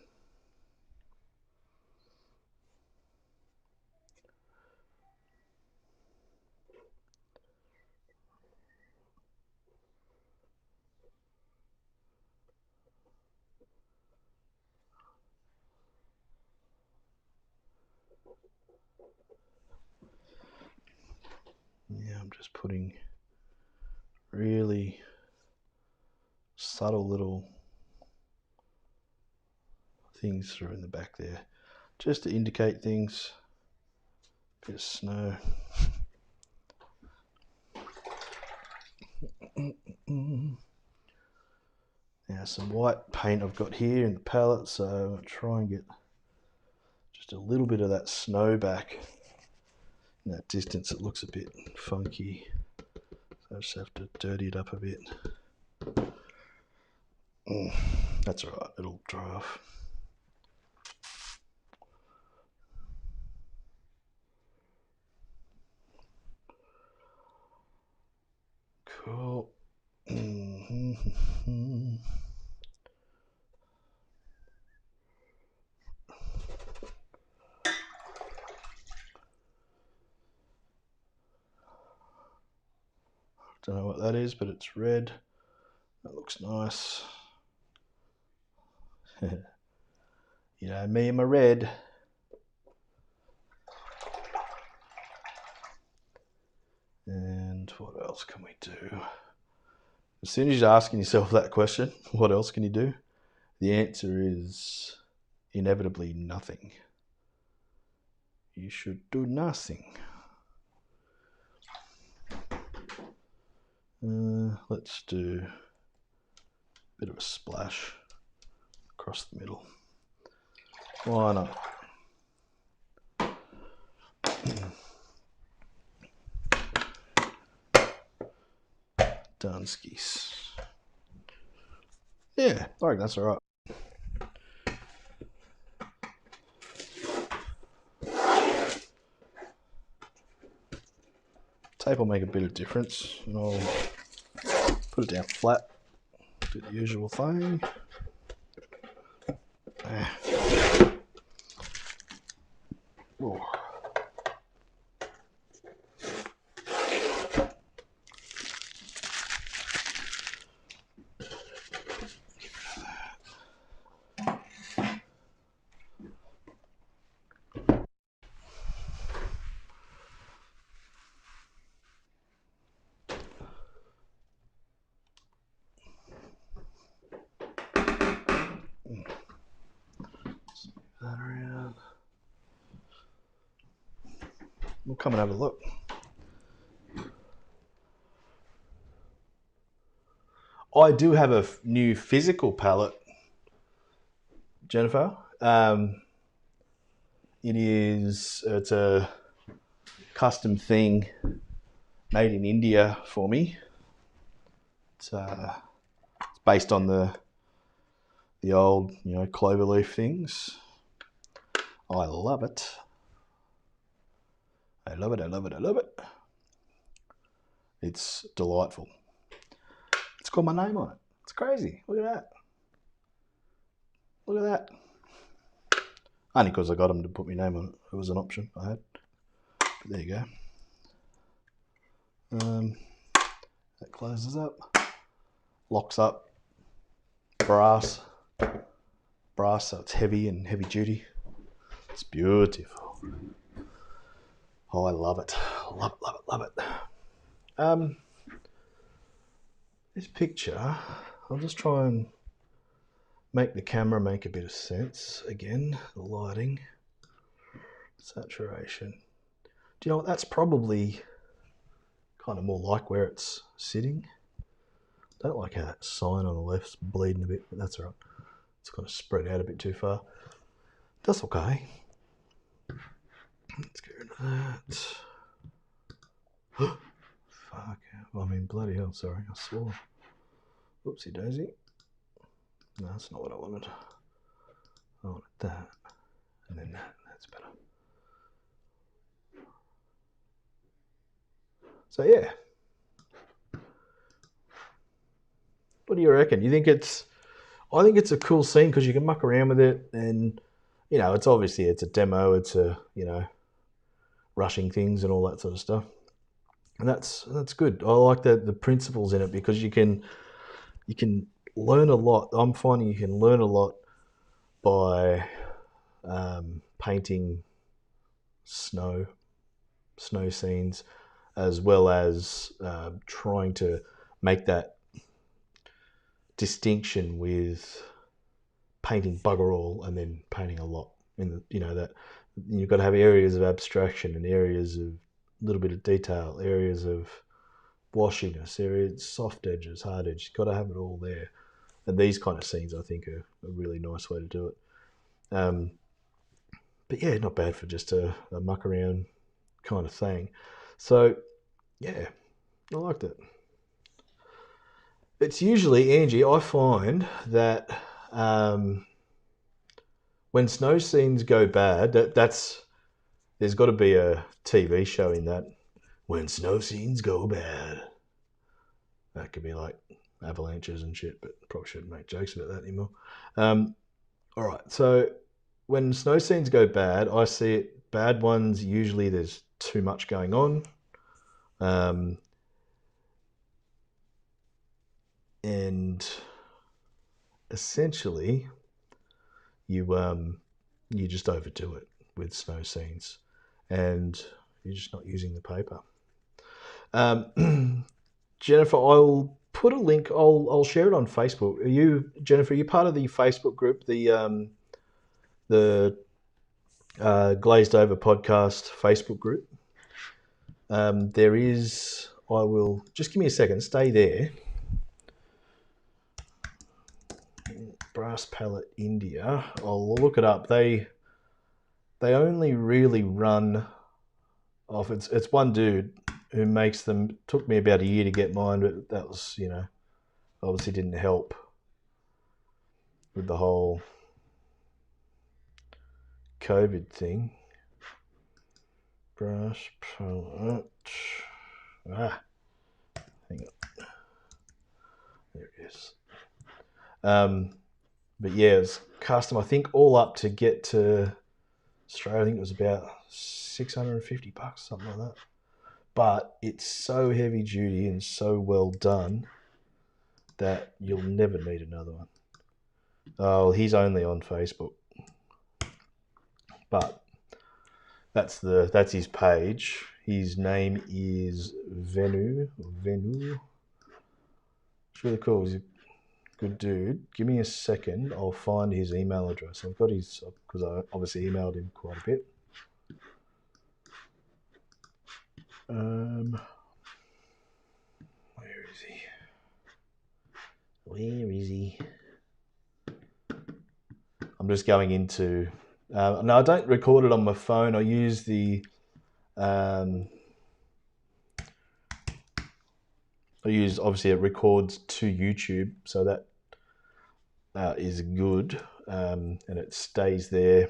Yeah, I'm just putting really subtle little things through in the back there, just to indicate things. Bit of snow. Now some white paint I've got here in the palette, so I'll try and get just a little bit of that snow back. In that distance it looks a bit funky, so I just have to dirty it up a bit. That's alright, it'll dry off. Cool. Don't know what that is, but it's red. That looks nice. You know me and my red. And what else can we do? As soon as you're asking yourself that question, what else can you do? The answer is inevitably nothing. You should do nothing. Let's do a bit of a splash across the middle. Why not? Dunskies. Yeah, I reckon that's all right. Tape will make a bit of difference, and I'll put it down flat. Do the usual thing. Oh. That around. We'll come and have a look. I do have a new physical palette, Jennifer. It's a custom thing made in India for me. It's based on the old, cloverleaf things. I love it. I love it, I love it, I love it. It's delightful. It's got my name on it. It's crazy. Look at that. Look at that. Only because I got them to put my name on it. It was an option I had. But there you go. That closes up. Locks up. Brass, so it's heavy and heavy duty. It's beautiful. Oh, I love it. Love it, love it, love it. This picture, I'll just try and make the camera make a bit of sense. Again, the lighting, saturation. Do you know what? That's probably kind of more like where it's sitting. I don't like how that sign on the left's bleeding a bit, but that's all right. It's kind of spread out a bit too far. That's okay. Let's get rid of that. Fuck. I mean, bloody hell, sorry. I swore. Oopsie daisy. No, that's not what I wanted. I wanted that. And then that. That's better. So, yeah. What do you reckon? You think it's... I think it's a cool scene because you can muck around with it and, it's obviously it's a demo. It's a, rushing things and all that sort of stuff. And that's good. I like the principles in it because you can learn a lot. I'm finding you can learn a lot by painting snow scenes, as well as trying to make that distinction with painting bugger all and then painting a lot. That you've got to have areas of abstraction and areas of little bit of detail, areas of washiness, areas, soft edges, hard edges. You've got to have it all there. And these kind of scenes, I think, are a really nice way to do it. But yeah, not bad for just a muck around kind of thing. So, yeah, I liked it. It's usually, Angie, I find that when snow scenes go bad, there's got to be a TV show in that. When snow scenes go bad. That could be like avalanches and shit, but probably shouldn't make jokes about that anymore. All right, so when snow scenes go bad, I see it. Bad ones, usually there's too much going on. And essentially, you just overdo it with snow scenes, and you're just not using the paper. Jennifer, I'll put a link. I'll share it on Facebook. Are you, Jennifer? Are you part of the Facebook group, the Glazed Over Podcast Facebook group? There is. I will just give me a second. Stay there. Brass Palette India. I'll look it up. They only really run off. It's one dude who makes them. Took me about a year to get mine, but that was, obviously didn't help with the whole COVID thing. Brass Palette. Hang on. There it is. But yeah, it was custom. I think all up to get to Australia, I think it was about $650, something like that. But it's so heavy duty and so well done that you'll never need another one. Oh, he's only on Facebook, but that's his page. His name is Venu. It's really cool. He's a good dude. Give me a second. I'll find his email address. I've got his, because I obviously emailed him quite a bit. Where is he? Where is he? I'm just going into. No, I don't record it on my phone. I use the. Obviously it records to YouTube, so that is good, and it stays there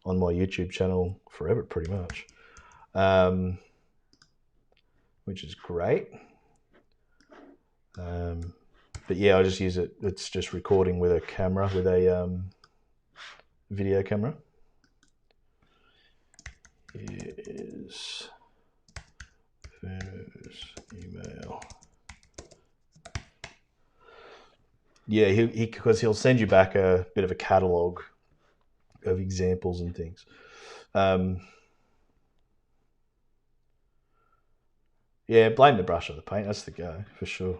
on my YouTube channel forever, pretty much, which is great. But yeah, I just use it. It's just recording with a camera, with a video camera. Here is Venu's email. Yeah, because he'll send you back a bit of a catalogue of examples and things. Yeah, blame the brush or the paint. That's the go for sure.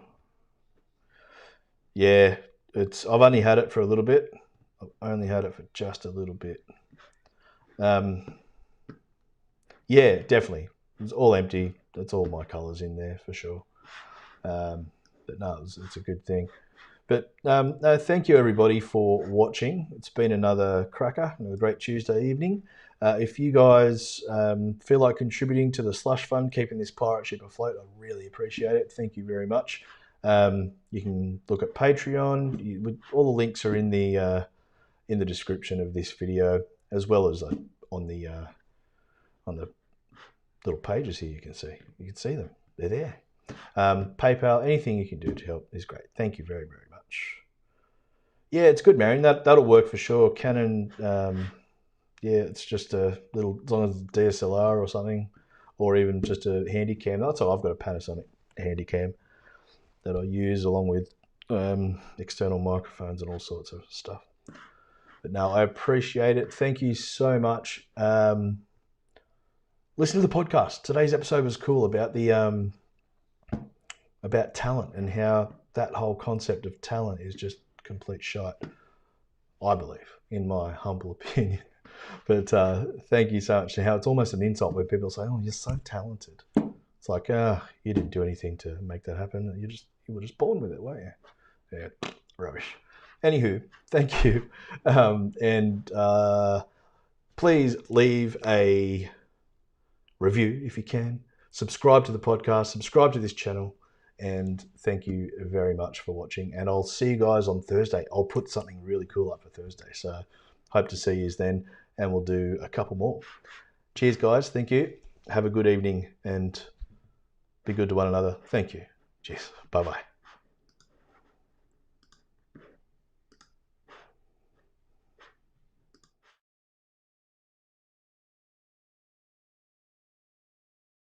Yeah, I've only had it for a little bit. I've only had it for just a little bit. Yeah, definitely. It's all empty. That's all my colours in there for sure. But no, it's a good thing. But no, thank you everybody for watching. It's been another cracker, another great Tuesday evening. If you guys feel like contributing to the slush fund, keeping this pirate ship afloat, I really appreciate it. Thank you very much. You can look at Patreon. All the links are in the description of this video, as well as on the little pages here. You can see them. They're there. PayPal, anything you can do to help is great. Thank you very, very much. Yeah, it's good, Marion. That'll work for sure. Canon, yeah, it's just a little, as long as it's DSLR or something, or even just a handy cam. That's all. I've got a Panasonic handy cam that I use along with external microphones and all sorts of stuff. But no, I appreciate it. Thank you so much. Listen to the podcast. Today's episode was cool about the about talent and how that whole concept of talent is just complete shite, I believe, in my humble opinion. But thank you so much. And how it's almost an insult where people say, "Oh, you're so talented." It's like, you didn't do anything to make that happen. You were just born with it, weren't you? Yeah, rubbish. Anywho, thank you, and please leave a review if you can. Subscribe to the podcast. Subscribe to this channel. And thank you very much for watching. And I'll see you guys on Thursday. I'll put something really cool up for Thursday. So hope to see you then. And we'll do a couple more. Cheers, guys. Thank you. Have a good evening and be good to one another. Thank you. Cheers. Bye-bye.